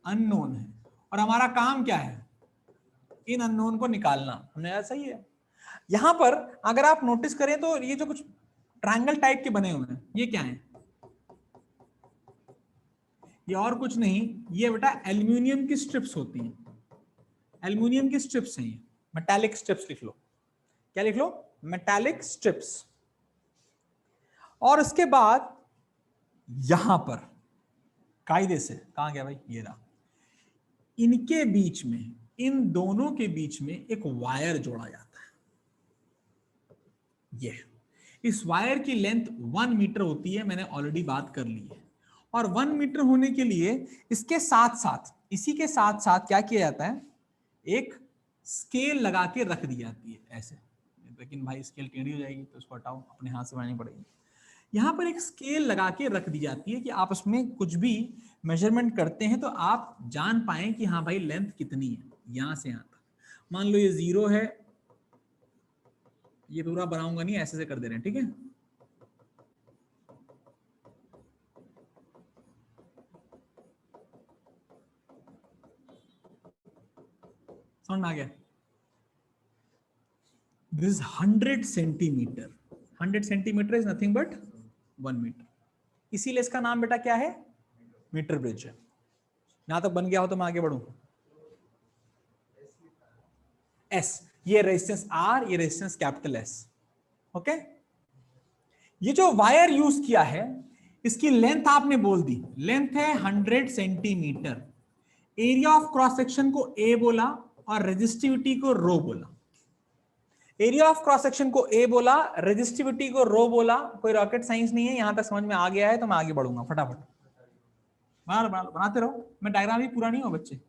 अननोन है। और हमारा काम क्या है, इन अननोन को निकालना। हमने ऐसा ही है। यहां पर अगर आप नोटिस करें तो ये जो कुछ ट्रायंगल टाइप के बने हुए हैं, ये क्या है, ये और कुछ नहीं, ये बेटा एल्यूमिनियम की स्ट्रिप्स होती हैं। एल्यूमिनियम की स्ट्रिप्स हैं ये, मेटालिक स्ट्रिप्स लिख लो। क्या लिख लो, मेटालिक स्ट्रिप्स। और उसके बाद यहां पर कायदे से कहां गया भाई, ये रहा, इनके बीच में, इन दोनों के बीच में एक वायर जोड़ा जाता है। ये इस वायर की लेंथ 1 मीटर होती है, मैंने ऑलरेडी बात कर ली है। और 1 मीटर होने के लिए इसके साथ साथ, इसी के साथ साथ क्या किया जाता है, एक स्केल लगा के रख दी जाती है ऐसे। लेकिन भाई स्केल टेढ़ी हो जाएगी तो उसको हटाओ, अपने हाथ से बनानी पड़ेगी। यहाँ पर एक स्केल लगा के रख दी जाती है कि आप उसमें कुछ भी मेजरमेंट करते हैं तो आप जान पाएं कि हाँ भाई लेंथ कितनी है, यहां से यहां तक। मान लो ये 0 है, ये पूरा बनाऊंगा नहीं, ऐसे से कर दे रहे हैं, ठीक है। समझ में आ गया? This 100 centimetre. 100 centimetre is nothing but 1 metre. इसीलिए इसका नाम बेटा क्या है, मीटर ब्रिज है। यहां तक बन गया हो तो मैं आगे बढ़ूं। एस, ये रेजिस्टेंस आर, ये रेजिस्टेंस कैपिटल एस। ओके, ये जो वायर यूज किया है इसकी लेंथ आपने बोल दी, लेंथ है 100 centimetre. Area of cross section को ए बोला और रेजिस्टिविटी को रो बोला। एरिया ऑफ क्रॉस सेक्शन को ए बोला, रेजिस्टिविटी को रो बोला। कोई रॉकेट साइंस नहीं है, यहां तक समझ में आ गया है तो मैं आगे बढ़ूंगा फटाफट। बनाते रहो, मैं डायग्राम भी पूरा नहीं हो बच्चे।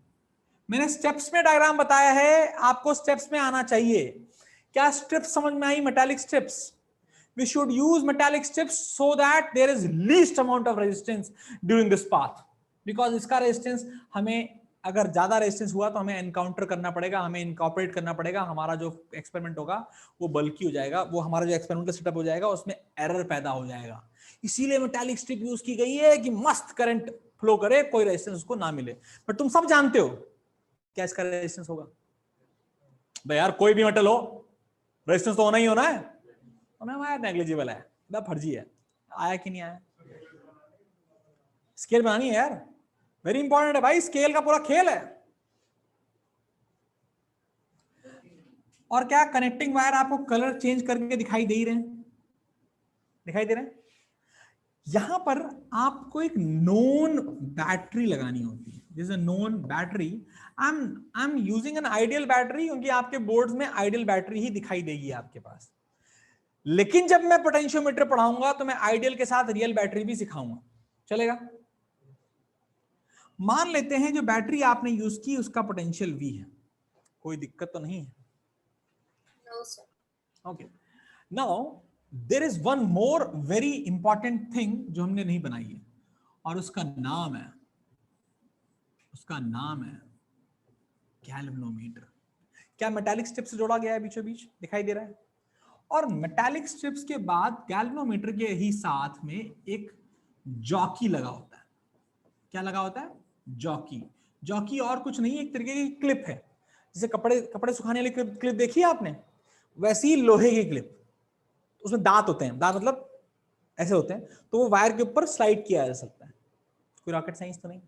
मैंने स्टेप्स में डायग्राम बताया है, आपको स्टेप्स में आना चाहिए। क्या स्ट्रिप्स समझ में आई, metallic strips? We should use metallic strips so that there is least amount of resistance during this path, because इसका रेजिस्टेंस हमें, अगर ज्यादा रेजिस्टेंस हुआ तो हमें एनकाउंटर करना पड़ेगा, हमें इनकॉर्पोरेट करना पड़ेगा। हमारा जो एक्सपेरिमेंट होगा वो बल्कि हो जाएगा, वो हमारा जो एक्सपेरिमेंटल सेटअप हो जाएगा उसमें एरर पैदा हो जाएगा। इसीलिए मेटालिक स्ट्रिप यूज की गई है कि मस्त करंट फ्लो करे, कोई रेजिस्टेंस उसको ना मिले। बट तुम सब जानते हो क्या इसका रेजिस्टेंस होगा भाई। यार कोई भी मेटल हो रेजिस्टेंस तो होना ही होना है। नेग्लिजिबल है, फर्जी है। आया कि नहीं आया? स्केल बनानी है यार, वेरी इंपॉर्टेंट है भाई, स्केल का पूरा खेल है। और क्या कनेक्टिंग वायर आपको कलर चेंज करके दिखाई दे ही रहे हैं, दिखाई दे रहे हैं। यहां पर आपको एक नोन बैटरी लगानी होती है, this is a known battery. I am using an ideal battery, क्योंकि आपके बोर्ड्स में आइडियल बैटरी ही दिखाई देगी आपके पास। लेकिन जब मैं पोटेंशियोमीटर पढ़ाऊंगा तो मैं आइडियल के साथ रियल बैटरी भी सिखाऊंगा, चलेगा। मान लेते हैं जो बैटरी आपने यूज की उसका पोटेंशियल V है, कोई दिक्कत तो नहीं है? No, sir. Okay, now there is one more very important thing जो हमने नहीं बनाई है, और उसका नाम है गैल्वेनोमीटर। क्या मेटालिक स्ट्रिप से जोड़ा गया है बीचों बीच, दिखाई दे रहा है। और मेटालिक स्ट्रिप्स के बाद गैल्वेनोमीटर के ही साथ में एक जॉकी लगा होता है। क्या लगा होता है? जॉकी। जॉकी और कुछ नहीं, एक तरीके की क्लिप है, जैसे कपड़े सुखाने वाली क्लिप देखी है आपने, वैसी ही लोहे की क्लिप, उसमें दांत होते हैं, दांत मतलब ऐसे होते हैं, तो वो वायर के ऊपर स्लाइड किया जा सकता है। कोई रॉकेट साइंस तो नहीं।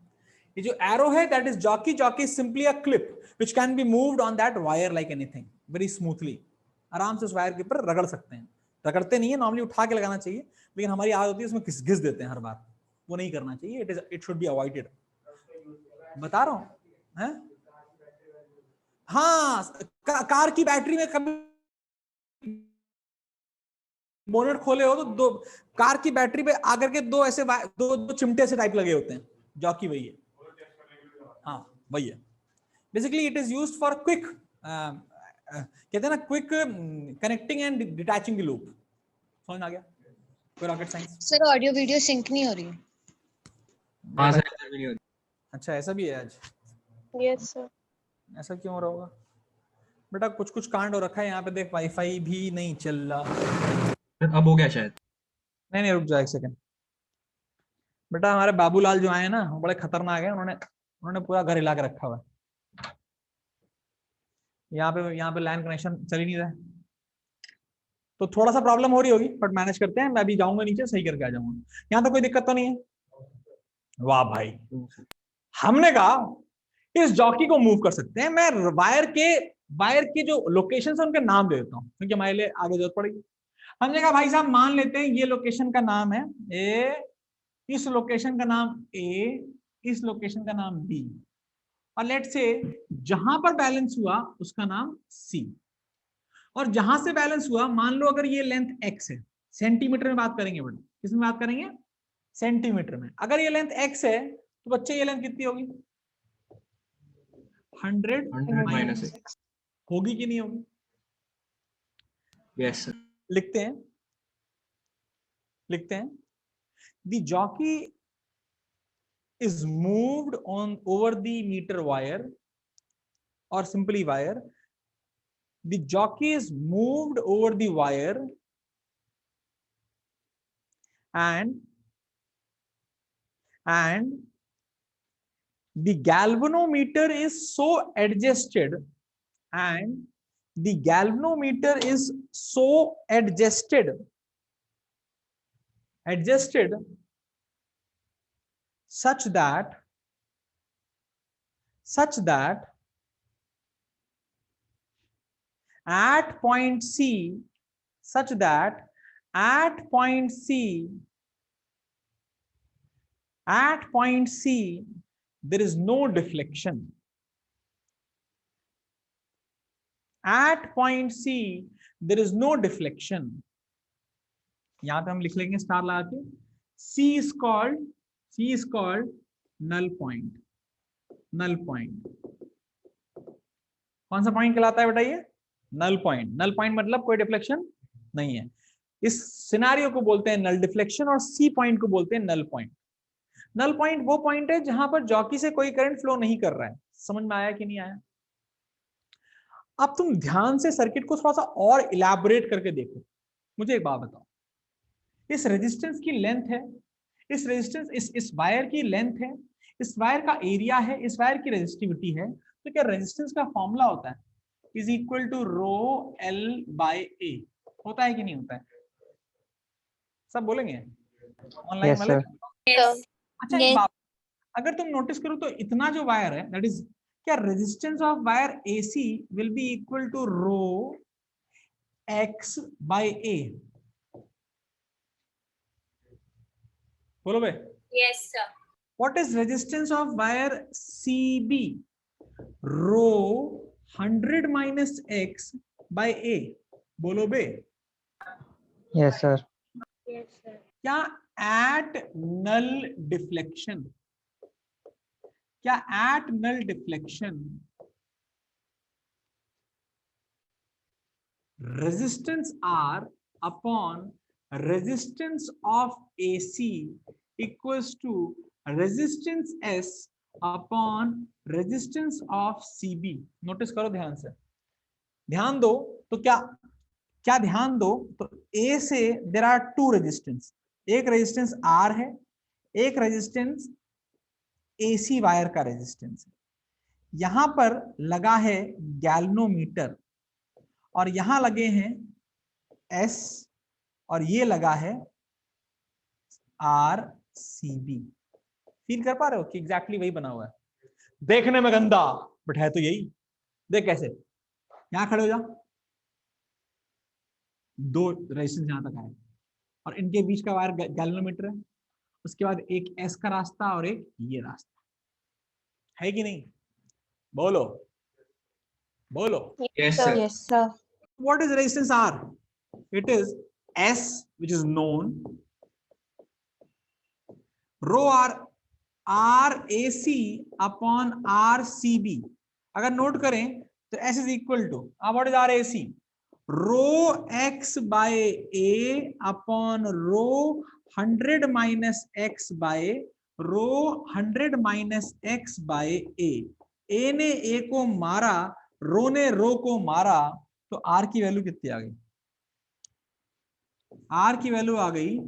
ये जो एरो है that is jockey. Jockey is simply a clip which can be moved on that wire like anything, very smoothly. आराम से उस वायर के ऊपर रगड़ सकते हैं। रगड़ते नहीं है, नॉर्मली उठा के लगाना चाहिए, लेकिन हमारी आदत होती है उसमें घिस देते हैं हर बार, वो नहीं करना चाहिए। इट शुड बी अवॉइडेड, बता रहा हूं है। हाँ, कार की बैटरी में कभी बोनेट खोले हो तो दो कार की बैटरी पे आकर के दो ऐसे दो चिमटे से टाइप लगे होते हैं, जॉकी वही है। हाँ वही है। Basically it is used for quick, कहते हैं ना, quick connecting and detaching the loop. समझ आ गया? कोई rocket science? Sir audio video sync नहीं हो रही है। हाँ सर, ऐसा भी नहीं होता। अच्छा, ऐसा भी है आज? Yes sir. ऐसा क्यों हो रहा होगा बेटा? कुछ कांड हो रखा है यहाँ पे, देख वाईफाई भी नहीं चल रहा। अब हो गया शायद। नहीं, रुक जा एक सेकंड बेटा। हमारे बाबूलाल जो आए हैं ना, वो बड़े खतरनाक है। उन्होंने पूरा घर हिला के रखा हुआ है। यहाँ पे लैंड कनेक्शन चल ही नहीं रहा है, तो थोड़ा सा प्रॉब्लम हो रही होगी, बट मैनेज करते हैं। मैं अभी जाऊंगा नीचे, सही करके आ जाऊंगा। यहाँ तो कोई दिक्कत तो नहीं है? वाह भाई, हमने कहा इस जॉकी को मूव कर सकते हैं। मैं वायर के जो लोकेशन है उनके नाम दे देता हूँ, क्योंकि हमारे लिए आगे जरूरत पड़ेगी। हमने कहा भाई साहब, मान लेते हैं ये लोकेशन का नाम है ए, इस लोकेशन का नाम ए, इस लोकेशन का नाम बी, और लेट से जहां पर बैलेंस हुआ उसका नाम सी। और जहां से बैलेंस हुआ, मान लो अगर ये लेंथ x है, सेंटीमीटर में बात करेंगे बेटा, किसमें बात करेंगे? सेंटीमीटर में। अगर ये लेंथ x है तो बच्चे ये लेंथ कितनी होगी? 100 माइनस x होगी कि नहीं होगी? Yes sir. लिखते हैं the jockey is moved on over the meter wire, or simply wire. The jockey is moved over the wire and the galvanometer is so adjusted, and the galvanometer is so adjusted such that at point C, there is no deflection. At point C there is no deflection. यहां पे हम लिख लेंगे star लगा के, C is called null point. कौन सा point कहलाता है बेटा? ये नल पॉइंट मतलब कोई डिफ्लेक्शन नहीं है। इस सिनेरियो को बोलते हैं नल डिफ्लेक्शन, और सी पॉइंट को बोलते हैं नल पॉइंट। नल पॉइंट वो पॉइंट है जहां पर जॉकी से कोई करंट फ्लो नहीं कर रहा है। समझ में आया कि नहीं आया? अब तुम ध्यान से सर्किट को थोड़ा सा और इलैबोरेट करके देखो। मुझे एक बात बताओ, इस रेजिस्टेंस की लेंथ है, इस वायर की लेंथ है, इस वायर का एरिया है, इस वायर की रेजिस्टिविटी है, तो क्या रेजिस्टेंस का फॉर्मूला होता है is equal to rho L by A? होता है कि नहीं होता है? सब बोलेंगे ऑनलाइन वाले? Yes. अच्छा एक बात, अगर तुम नोटिस करो तो इतना जो वायर है दैट इज क्या resistance of wire AC will be equal to rho X by A? बोलो बे. Yes, sir. What is resistance of wire CB? Rho 100 minus X by A. बोलो बे. Yes, sir. Yes, sir. क्या at null deflection? क्या at null deflection resistance R upon resistance of AC equals to resistance S upon resistance of CB? Notice करो ध्यान से, ध्यान दो. तो क्या क्या ध्यान दो, तो A से देर आर टू रेजिस्टेंस, एक रेजिस्टेंस R है, एक रेजिस्टेंस AC वायर का रेजिस्टेंस है. यहां पर लगा है गैल्वेनोमीटर और यहां लगे हैं S और ये लगा है RCB. फील कर पा रहे हो कि एग्जैक्टली वही बना हुआ है. देखने में गंदा बट है तो यही. देख कैसे, यहां खड़े हो जा, दो रेजिस्टेंस यहां तक आए और इनके बीच का वायर गैल्वेनोमीटर है, उसके बाद एक S का रास्ता और एक ये रास्ता है कि नहीं? बोलो बोलो. Yes, sir. Yes, sir. What is resistance R? It is S, which is known, rho R RAC upon RCB. अगर नोट करें तो S is equal to, what is RAC? Rho X by A upon rho 100 minus X by rho 100 minus X by A. A ने A को मारा, रो ने रो को मारा, तो R की वैल्यू कितनी आ गई? R की वैल्यू आ गई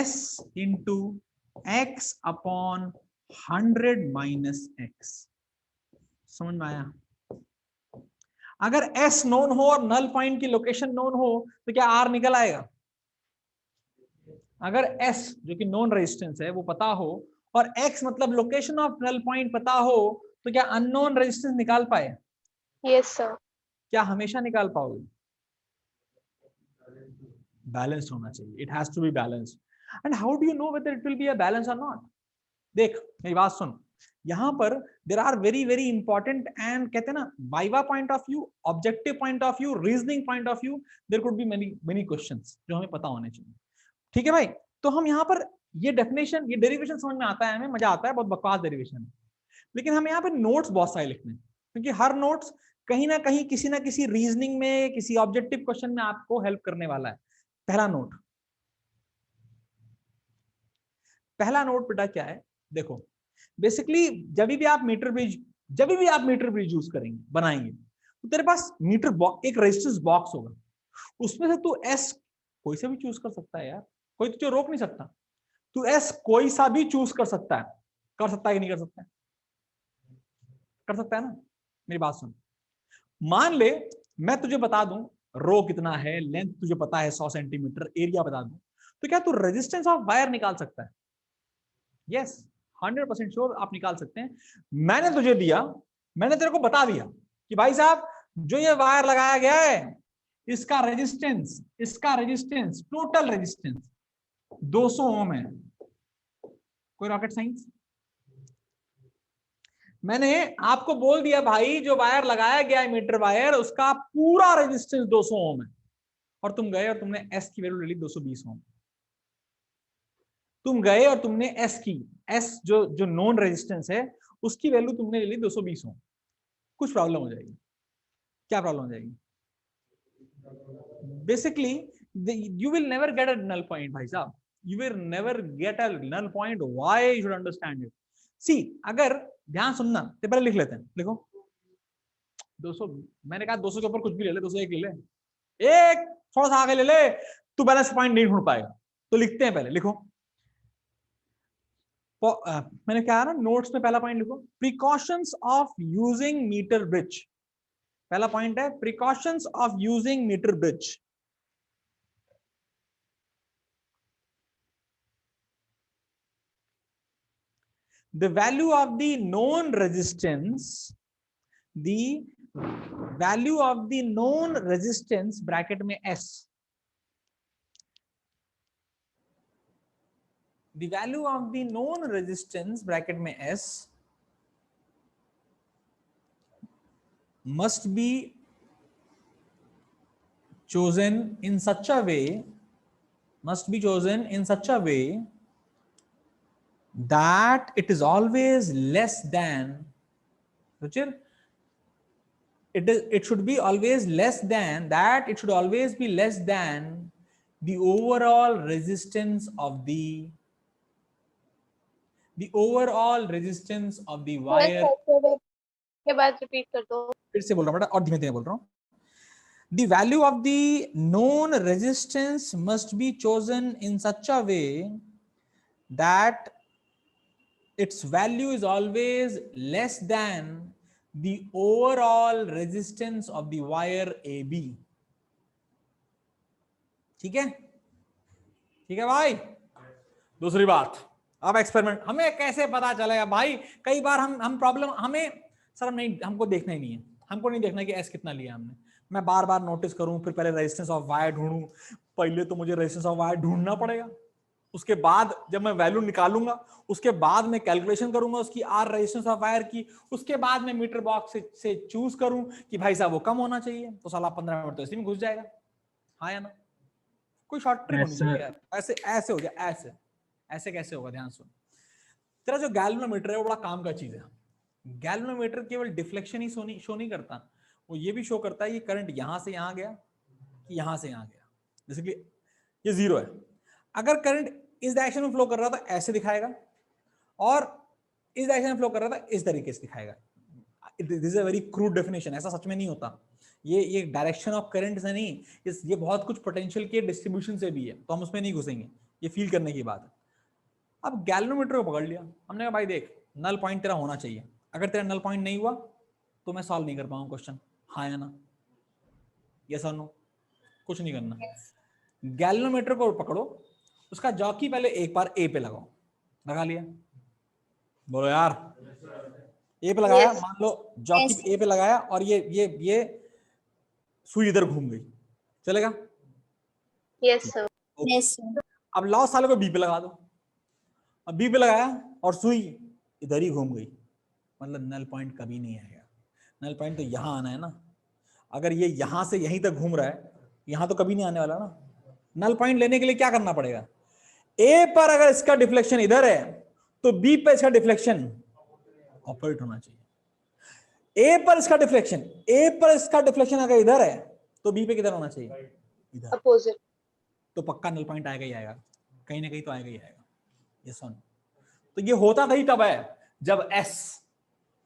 S into X upon 100 minus X. समझ में आया? अगर S नोन हो और नल पॉइंट की लोकेशन नोन हो तो क्या R निकल आएगा? अगर S जो कि नोन रेजिस्टेंस है वो पता हो और X मतलब लोकेशन ऑफ नल पॉइंट पता हो तो क्या अननोन रेजिस्टेंस निकाल पाए? Yes, sir. क्या हमेशा निकाल पाओगे? बैलेंस होना चाहिए. It has to be balanced. And how do you know whether it will be a balance और नॉट? देख मेरी बात सुन, यहां पर there are very very important and कहते हैं ना viva point of view, objective point of view, reasoning point of view, there could be many many questions जो हमें पता होने चाहिए. ठीक है भाई? तो हम यहाँ पर ये डेफिनेशन, ये डेरिवेशन समझ में आता है, हमें मजा आता है, बहुत बकवास डेरिवेशन है, लेकिन हमें यहाँ पे नोट्स बहुत सारे लिखने हैं क्योंकि हर नोट्स कहीं ना कहीं किसी ना किसी रीजनिंग में, किसी ऑब्जेक्टिव क्वेश्चन में आपको हेल्प करने वाला है. पहला नोट, पहला नोट बेटा क्या है? देखो बेसिकली जब भी आप मीटर ब्रिज यूज करेंगे, बनाएंगे, तो तेरे पास मीटर बॉक्स, एक रेजिस्टेंस बॉक्स होगा, उसमें से तू एस कोई सा भी चूज कर सकता है यार, कोई तुझे रोक नहीं सकता. तू एस कोई सा भी चूज कर सकता है. कर सकता है कि नहीं कर सकता है? कर सकता है ना? मेरी बात सुन, मान ले मैं तुझे बता दूं रो कितना है, लेंथ तुझे पता है 100 सेंटीमीटर, एरिया बता दूं, तो क्या तू रेजिस्टेंस ऑफ वायर निकाल सकता है? यस, 100% श्योर आप निकाल सकते हैं. मैंने तुझे दिया, मैंने तेरे को बता दिया कि भाई साहब जो ये वायर लगाया गया है इसका रेजिस्टेंस टोटल रेजिस्टेंस 200 ओम है. कोई रॉकेट साइंस? मैंने आपको बोल दिया भाई जो वायर लगाया गया है मीटर वायर, उसका पूरा रेजिस्टेंस 200 ओम है, और तुम गए और तुमने एस की वैल्यू ले ली 220 ओम. तुम गए और तुमने एस जो नॉन रेजिस्टेंस है उसकी वैल्यू तुमने ले ली 220 ओम. कुछ प्रॉब्लम हो जाएगी. क्या प्रॉब्लम हो जाएगी? Basically you will never get a null point भाई साहब, you will never get a null point. Why you should understand it? See, अगर ध्यान सुनना तो पहले लिख लेते हैं. देखो 200, मैंने कहा 200 के ऊपर कुछ भी ले ले, 201 ले ले, एक थोड़ा सा आगे ले ले, तू बैलेंस पॉइंट नहीं ढूंढ पाएगा. तो लिखते हैं, पहले लिखो. मैंने कहा ना नोट्स में पहला पॉइंट लिखो, precautions of using metre bridge. पहला पॉइंट है precautions of using metre bridge. The value of the known resistance the value of the known resistance bracket में S, the value of the known resistance bracket में S must be chosen in such a way, that it is always less than, it should be always less than that, it should always be less than the overall resistance of the wire. के बाद repeat कर दो। फिर से बोल रहा हूँ बेटा, और धीमे धीमे बोल रहा हूँ। The value of the known resistance must be chosen in such a way that its value is always less than the overall resistance of the wire AB. ठीक है? ठीक है भाई? दूसरी बात, अब एक्सपेरिमेंट हमें कैसे पता चलेगा भाई? कई बार हम प्रॉब्लम हमें सर नहीं, हमको देखना ही नहीं है, हमको नहीं देखना कि एस कितना लिया हमने। मैं बार बार नोटिस करूं, फिर पहले रेजिस्टेंस ऑफ वायर ढूंढूं, पहले तो मुझे रेजिस्टेंस ऑफ वायर ढूंढना पड़ेगा, उसके बाद जब मैं वैल्यू निकालूंगा उसके बाद मैं कैलकुलेशन करूंगा उसकी आर रेजिस्टेंस ऑफ वायर की, उसके बाद मैं मीटर बॉक्स से चूज करूं कि भाई साहब वो कम होना चाहिए, तो साला 15 मिनट तो इसी में घुस जाएगा। हाँ या ना? कोई शॉर्ट ट्रिक होनी चाहिए यार। ऐसे ऐसे हो गया, ऐसे ऐसे कैसे होगा? ध्यान सुन, तेरा जो गैल्वेनोमीटर है वो बड़ा काम का चीज है। गैल्वेनोमीटर केवल डिफ्लेक्शन ही शो नहीं करता, वो ये भी शो करता है कि करंट यहां से यहां गया कि यहां से यहां गया। जैसे कि ये 0 है, अगर करंट इस डायरेक्शन में फ्लो कर रहा था ऐसे दिखाएगा, और इस डायरेक्शन में फ्लो कर रहा था इस तरीके से दिखाएगा। This is a very crude definition, ऐसा सच में नहीं होता। ये डायरेक्शन ऑफ करंट से नहीं, ये बहुत कुछ पोटेंशियल के डिस्ट्रीब्यूशन से भी है, तो हम उसमें नहीं घुसेंगे, ये फील करने की बात है। अब गैल्वेनोमीटर को पकड़ लिया हमने, कहा भाई देख नल पॉइंट तेरा होना चाहिए, अगर तेरा नल पॉइंट नहीं हुआ तो मैं सॉल्व नहीं कर पाऊंगा क्वेश्चन। हाँ या ना? यस और नो? कुछ नहीं करना। गैल्वेनोमीटर को पकड़ो, उसका जॉकी पहले एक बार ए पे लगाओ, लगा लिया? बोलो यार, ए पे लगाया, मान लो जॉकी ए पे लगाया और ये सुई इधर घूम गई, चलेगा? Yes sir. Yes sir. अब लाओ साले को बी पे लगा दो, अब बी पे लगाया और सुई इधर ही घूम गई, मतलब नल पॉइंट कभी नहीं आएगा। नल पॉइंट तो यहां आना है ना, अगर ये यहां से यहीं तक घूम रहा है, यहां तो कभी नहीं आने वाला ना। नल पॉइंट लेने के लिए क्या करना पड़ेगा? ए पर अगर इसका डिफ्लेक्शन इधर है तो बी पर इसका डिफ्लेक्शन ऑपोजिट होना चाहिए। ए पर इसका डिफ्लेक्शन अगर इधर है तो बी पे किधर होना चाहिए? इधर, अपोजिट। तो पक्का नल पॉइंट आएगा ही आएगा, कहीं ना कहीं तो आएगा ही आएगा। ये सुन, तो ये होता नहीं तब है जब एस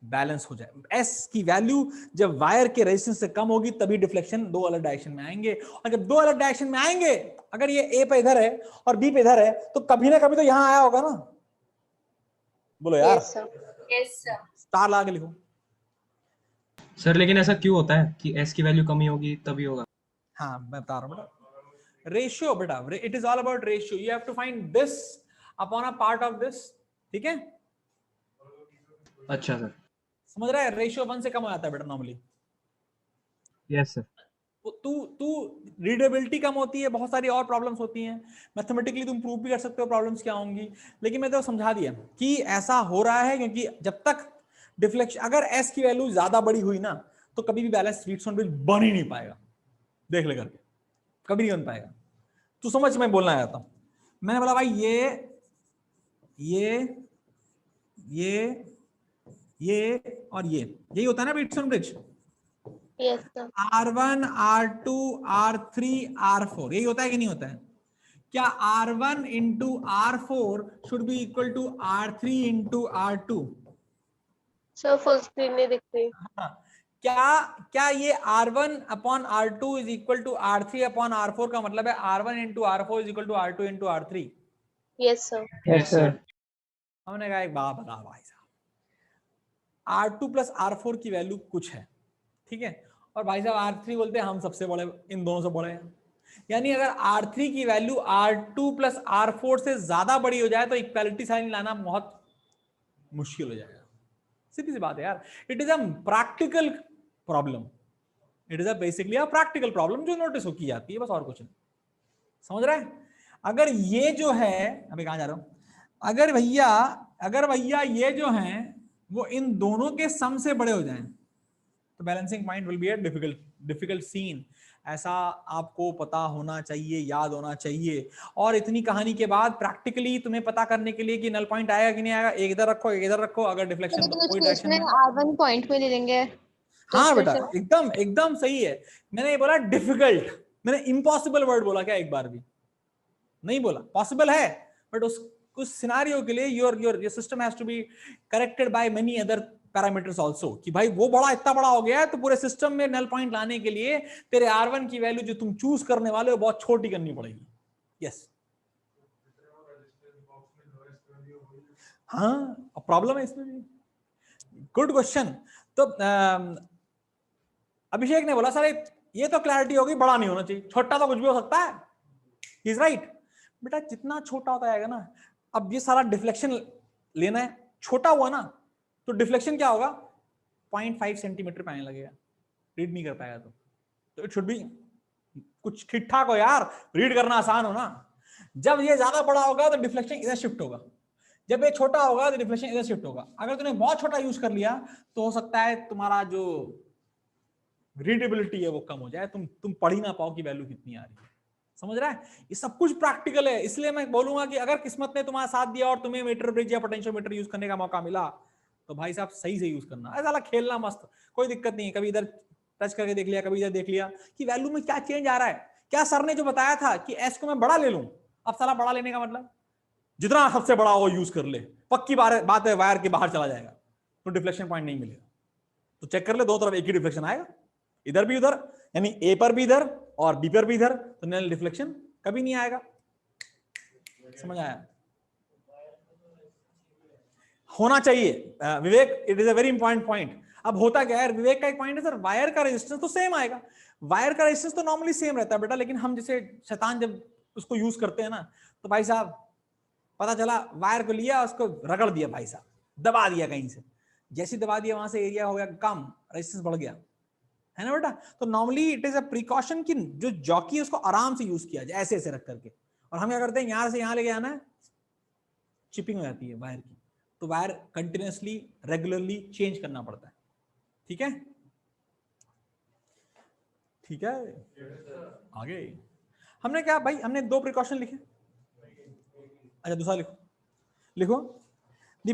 बैलेंस हो जाए। एस की वैल्यू जब वायर के रेजिस्टेंस से कम होगी तभी डिफ्लेक्शन दो अलग डायरेक्शन में आएंगे, और जब दो अलग डायरेक्शन में आएंगे, अगर ये ए पे इधर है और बी पे इधर है तो कभी ना कभी तो यहां आया होगा ना। बोलो यार। Yes sir. Yes sir. Star लगा के लिखो सर। लेकिन ऐसा क्यों होता है कि एस की वैल्यू कमी होगी तभी होगा? हाँ मैं बता रहा हूँ बेटा, रेशियो बेटा, it is all about ratio, you have to find this upon a part of this. ठीक है? अच्छा सर, समझ रहा है? रेशियो 1 से कम हो जाता है बेटा नॉर्मली। Yes sir. तू रीडेबिलिटी कम होती है, बहुत सारी और प्रॉब्लम्स होती हैं, मैथमेटिकली तुम प्रूव भी कर सकते हो प्रॉब्लम्स क्या होंगी, लेकिन मैं तो समझा दिया कि ऐसा हो रहा है क्योंकि जब तक डिफ्लेक्शन, अगर एस की वैल्यू ज्यादा बड़ी हुई ना तो कभी भी बैलेंस व्हीटस्टोन ब्रिज बन ही नहीं पाएगा, देख ले करके, कभी नहीं बन पाएगा। तू समझ मैं बोलना आया था, मैंने बोला भाई ये और ये यही होता है ना Wheatstone bridge. Yes sir. R1, R2, R3, R4 यही होता है कि नहीं होता है? क्या R1 into R4 should be equal to R3 into R2? Sir full screen नहीं दिख रही। हाँ, क्या ये R1 upon R2 is equal to R3 upon R4 का मतलब है R1 into R4 is equal to R2 into R3? Yes sir. Yes sir. हमने कहा एक बात बता भाई साहब, R2 plus R4 की वैल्यू कुछ है, ठीक है, और भाई साहब R3 बोलते हैं हम सबसे बड़े, इन दोनों से बड़े हैं, यानी अगर R3 की वैल्यू R2 plus R4 से ज्यादा बड़ी हो जाए तो इक्वालिटी साइन लाना बहुत मुश्किल हो जाएगा। सीधी सी बात है यार, it is a practical problem, it is a basically a practical problem जो नोटिस हो की जाती है, बस और कुछ नहीं। समझ रहे हैं? अगर ये जो है, अभी कहां जा रहा हूं, अगर भैया ये जो हैं वो इन दोनों के सम से बड़े हो जाएं तो balancing point will be a difficult scene. ऐसा आपको पता होना चाहिए, याद होना चाहिए। और इतनी कहानी के बाद प्रैक्टिकली तुम्हें पता करने के लिए कि नल पॉइंट आएगा कि नहीं आएगा, एक इधर रखो एक इधर रखो, अगर डिफ्लेक्शन तो कोई डायरेक्शन में R1 पॉइंट में ले लेंगे। हाँ बेटा एकदम एकदम सही है। मैंने ये बोला डिफिकल्ट, मैंने इम्पॉसिबल वर्ड बोला क्या एक बार भी नहीं बोला? पॉसिबल है बट उस सिनेरियो के लिए your system has to be corrected by many other parameters also, कि भाई वो बड़ा इतना बड़ा हो गया है तो पूरे सिस्टम में नल पॉइंट लाने के लिए तेरे R1 की वैल्यू जो तुम चूज करने वाले हो बहुत छोटी करनी पड़ेगी। यस हाँ प्रॉब्लम है इसमें भी। Good question. तो अभिषेक ने बोला सर ये तो क्लैरिटी होगी, बड़ा नहीं होना चाहिए, छोटा तो कुछ भी हो सकता है। ही इज राइट बेटा, जितना छोटा होता जाएगा ना, अब ये सारा डिफ्लेक्शन लेना है, छोटा हुआ ना तो डिफ्लेक्शन क्या होगा 0.5 सेंटीमीटर पे आने लगेगा, रीड नहीं कर पाएगा तो इट शुड बी कुछ ठीक ठाक हो यार, रीड करना आसान हो ना। जब ये ज्यादा बड़ा होगा तो डिफ्लेक्शन इधर शिफ्ट होगा, जब ये छोटा होगा तो डिफ्लेक्शन इधर शिफ्ट होगा। अगर तूने बहुत छोटा यूज कर लिया तो हो सकता है तुम्हारा जो रीडेबिलिटी है वो कम हो जाए, तुम पढ़ ही ना पाओ कि वैल्यू कितनी आ रही है। समझ रहा है? ये सब कुछ प्रैक्टिकल है, इसलिए मैं बोलूंगा कि अगर किस्मत ने तुम्हारा साथ दिया और तुम्हें मीटर ब्रिज या पोटेंशियोमीटर यूज करने का मौका मिला तो भाई साहब सही से यूज करना। ऐसा खेलना मस्त, कोई दिक्कत नहीं है, कभी इधर टच करके देख लिया, कभी इधर देख लिया कि वैल्यू में क्या चेंज आ रहा है। क्या सर ने जो बताया था कि एस को मैं बड़ा ले लूं, अब साला बड़ा लेने का मतलब जितना सबसे बड़ा हो यूज कर ले, पक्की बात है वायर के बाहर चला जाएगा तो डिफ्लेक्शन पॉइंट नहीं मिलेगा। तो चेक कर ले, दो तरफ एक ही डिफ्लेक्शन आएगा, इधर भी उधर, यानी ए पर भी इधर और बी पर भी इधर, तो नल डिफ्लेक्शन कभी नहीं आएगा। समझ आया? होना चाहिए Vivek, it is a very important point. अब होता क्या है, विवेक का एक पॉइंट है सर, वायर का रेजिस्टेंस तो सेम आएगा, वायर का रेजिस्टेंस तो नॉर्मली सेम रहता है बेटा, लेकिन हम जैसे शैतान जब उसको यूज करते हैं ना तो भाई साहब पता चला वायर को लिया, उसको रगड़ दिया भाई साहब, दबा दिया कहीं से, जैसे दबा दिया वहां से एरिया हो गया कम, रेजिस्टेंस बढ़ गया, है ना बेटा। तो normally it is a precaution कि जो जॉकी है उसको आराम से यूज किया जाए, ऐसे ऐसे रख करके। और हम क्या करते हैं, यहां से यहां लेके आना है, चिपिंग हो जाती है वायर की, तो वायर कंटिन्यूअसली रेगुलरली चेंज करना पड़ता है। ठीक है, ठीक है। आगे हमने क्या भाई, हमने दो प्रिकॉशन लिखे, अच्छा दूसरा लिखो, लिखो the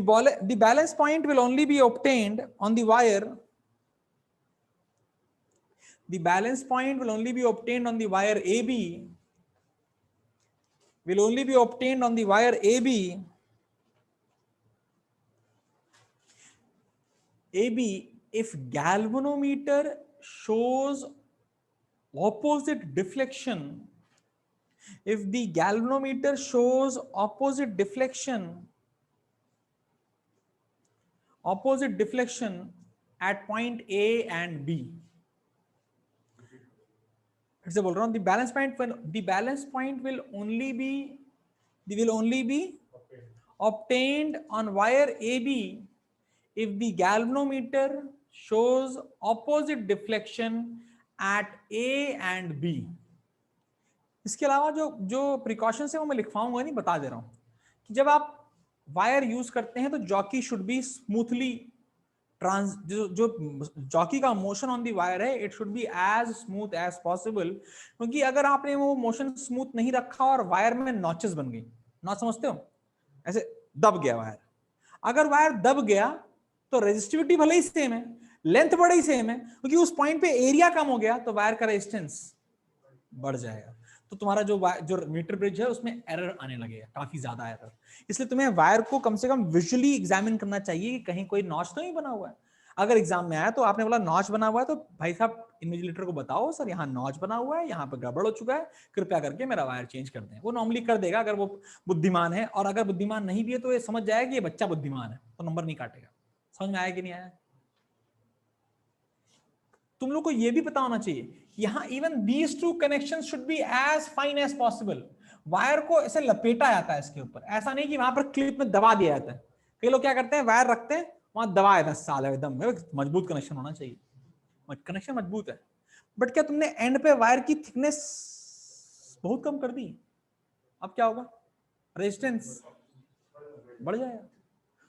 balance point will only be obtained on the wire, the balance point will only be obtained on the wire AB, will only be obtained on the wire AB if galvanometer shows opposite deflection, if the galvanometer shows opposite deflection at point A and B. फिर से बोल रहा हूं, the balance point will only be obtained on wire AB if the galvanometer shows opposite deflection at A and B. इसके अलावा जो precautions है वो मैं लिखवाऊंगा नहीं, बता दे रहा हूं कि जब आप वायर यूज करते हैं तो जॉकी शुड बी स्मूथली जो जॉकी का मोशन ऑन दी वायर है, it should be as smooth as possible, क्योंकि अगर आपने वो मोशन स्मूथ नहीं रखा और वायर में नॉचेस बन गई, नॉच समझते हो, ऐसे दब गया वायर, अगर वायर दब गया तो रेजिस्टिविटी भले ही सेम है, लेंथ बड़े ही सेम है, क्योंकि उस पॉइंट पे एरिया कम हो गया तो वायर का रेजिस्टेंस बढ़ जाएगा, तो तुम्हारा जो मीटर ब्रिज है उसमें एरर आने लगेगा, काफी ज्यादा एरर। इसलिए तुम्हें वायर को कम से कम विजुअली एग्जामिन करना चाहिए कि कहीं कोई नॉच तो नहीं बना हुआ है। अगर एग्जाम में आया तो आपने बोला नॉच बना हुआ है, तो भाई साहब इन्विजिलेटर को बताओ सर यहाँ नॉच बना हुआ है, यहाँ पे गड़बड़ हो चुका है, कृपया करके मेरा वायर चेंज कर दें। वो नॉर्मली कर देगा अगर वो बुद्धिमान है, और अगर बुद्धिमान नहीं भी है तो ये समझ जाएगा कि ये बच्चा बुद्धिमान है तो नंबर नहीं काटेगा। समझ में आया कि नहीं आया? तुम लोग को ये भी पता होना चाहिए यहां even these two connection should be as fine as possible. Wire को ऐसे लपेटा जाता है इसके ऊपर, ऐसा नहीं कि वहां पर क्लिप में दबा दिया जाता है। कई लोग क्या करते हैं, वायर रखते हैं, वहां दबाया था साल एकदम मजबूत कनेक्शन होना चाहिए, कनेक्शन मजबूत है, बट क्या तुमने एंड पे वायर की थिकनेस बहुत कम कर दी, अब क्या होगा, रेजिस्टेंस बढ़ जाएगा।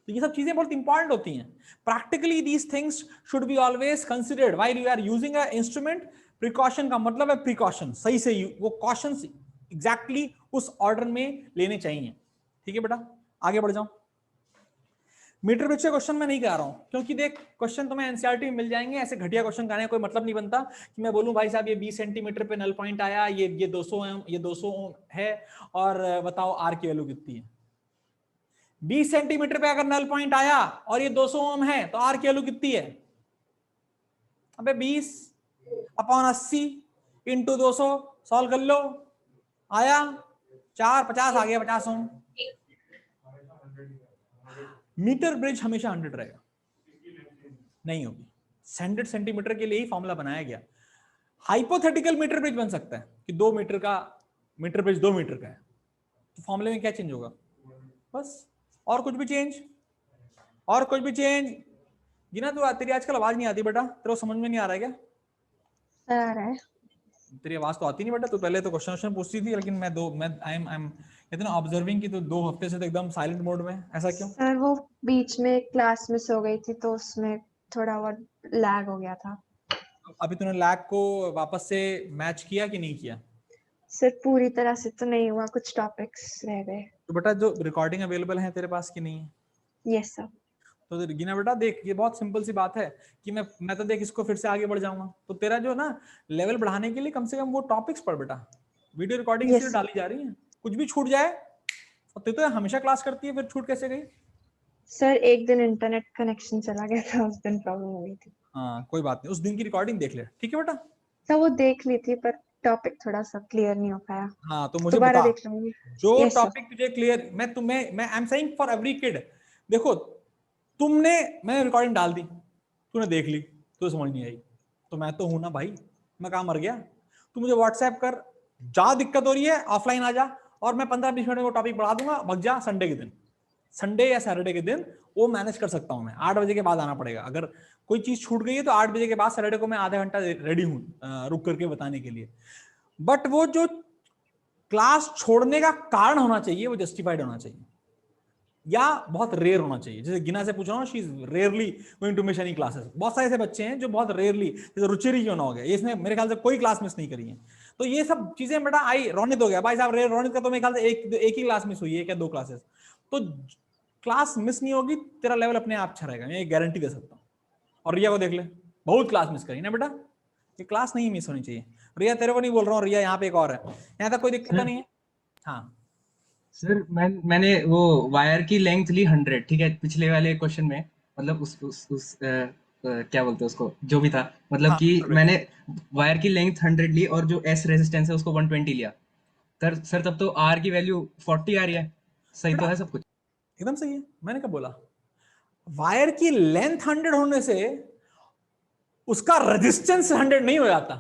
तो ये सब चीजें बहुत इंपॉर्टेंट होती हैं। Practically these things should be always considered while you are using a instrument. Precaution का मतलब है प्रिकॉशन, सही से वो कॉशंस एग्जैक्टली उस ऑर्डर में लेने चाहिए। ठीक है बेटा, आगे बढ़ जाओ। मीटर ब्रिज के क्वेश्चन मैं नहीं करा रहा हूं, क्योंकि देख क्वेश्चन तुम्हें एनसीईआरटी में मिल जाएंगे, ऐसे घटिया क्वेश्चन कराने का कोई मतलब नहीं बनता कि मैं बोलूं भाई साहब ये 20 सेंटीमीटर पे नल पॉइंट आया, ये 200 है, ये 200 है, और बताओ आर की वैल्यू कितनी है। 20 सेंटीमीटर पे अगर नल पॉइंट आया और ये 200 ओम है तो आर की वैल्यू कितनी है, अबे 20/80 इंटू 200 सॉल्व कर लो, आया 450 आ गया 50 ओम। मीटर ब्रिज हमेशा 100 रहेगा, नहीं होगी। 100 सेंटीमीटर के लिए ही फॉर्मूला बनाया गया। हाइपोथेटिकल मीटर ब्रिज बन सकता है कि 2 मीटर का मीटर ब्रिज 2 मीटर का है, तो फॉर्मूले में क्या चेंज होगा, बस, और कुछ भी चेंज, और कुछ भी चेंज। गिना तू, तेरी आजकल आवाज नहीं आती बेटा, तेरे को समझ में नहीं आ रहा है क्या? सर आ रहा है। तेरी आवाज तो आती नहीं बेटा, तू पहले तो क्वेश्चन पूछती थी, लेकिन मैं आई एम इतना ऑब्जर्विंग कि तू 2 हफ्ते से तो एकदम साइलेंट मोड में, ऐसा क्यों? सर वो बीच में क्लास मिस हो गई थी तो उसमें थोड़ा बहुत लैग हो गया था। अभी तूने लैग को वापस से मैच किया कि नहीं किया? सर पूरी तरह से तो नहीं हुआ, कुछ टॉपिक्स रह गए। तो बेटा जो रिकॉर्डिंग अवेलेबल है तेरे पास कि नहीं है? Yes sir. तो गिना बेटा, देख ये बहुत सिंपल सी बात है कि मैं तो देख इसको फिर से आगे बढ़ जाऊंगा, तो तेरा जो ना लेवल बढ़ाने के लिए कम से कम वो टॉपिक्स पढ़ बेटा। वीडियो रिकॉर्डिंग इसलिए डाली जा रही है, कुछ भी छूट जाए, और तू तो हमेशा क्लास करती है, फिर छूट कैसे गई? सर एक दिन इंटरनेट कनेक्शन चला गया था, उस दिन प्रॉब्लम हो गई थी। हाँ कोई बात नहीं, उस दिन की रिकॉर्डिंग देख ले, ठीक है बेटा? सर वो देख ली थी पर टॉपिक थोड़ा सा क्लियर नहीं हो पाया। हाँ तो मुझे दोबारा बता, देख लूंगी। जो Yes, sir. टॉपिक तुझे क्लियर, मैं I am saying for every kid, देखो मैंने रिकॉर्डिंग डाल दी, तूने देख ली, तो समझ नहीं आई, तो मैं तो हूं ना भाई, मैं कहाँ मर गया? तू मुझे व्हाट्सएप कर, जहां दिक्कत हो रही है ऑफलाइन आ जा, और मैं 15-20 मिनट में वो टॉपिक बढ़ा दूंगा, भग जा। संडे के दिन, संडे या सैटरडे के दिन वो मैनेज कर सकता हूं मैं, 8 बजे के बाद आना पड़ेगा। अगर कोई चीज छूट गई है तो 8 बजे के बाद सैटरडे को मैं आधा घंटा रेडी हूं रुक करके बताने के लिए। बट वो जो क्लास छोड़ने का कारण होना चाहिए वो जस्टिफाइड होना चाहिए, या बहुत रेयर होना चाहिए। जैसे गिना से पूछ रहा हूँ, she is rarely going to miss any classes. बहुत सारे ऐसे बच्चे हैं जो बहुत रेयरली, जैसे रुचिरी क्यों ना हो गया, इसने मेरे ख्याल से कोई क्लास मिस नहीं करी है। तो ये सब चीजें बेटा आई, रोनित हो गया भाई साहब, रोनित का तो मेरे ख्याल से एक ही क्लास मिस हुई है क्या, 2 क्लासेस। तो क्लास मिस नहीं होगी, तेरा लेवल अपने आप अच्छा रहेगा, मैं गारंटी दे सकता हूँ। और रिया को देख ले, बहुत क्लास मिस करी ना बेटा, ये क्लास नहीं मिस होनी चाहिए। रिया तेरे को नहीं बोल रहा हूँ, रिया यहाँ पे एक और है, यहाँ तक कोई दिक्कत नहीं है? हाँ सर मैंने वो वायर की लेंथ ली 100, ठीक है, पिछले वाले क्वेश्चन में, मतलब उस क्या बोलते हैं उसको, जो भी था, मतलब हाँ, कि मैंने वायर की लेंथ 100 ली और जो एस रेजिस्टेंस है उसको 120 लिया। सर तब तो आर की वैल्यू 40 आ रही है, सही तो है सब कुछ? एकदम सही है। मैंने कब बोला? वायर की लेंथ 100 होने से उसका रेजिस्टेंस 100 नहीं हो जाता,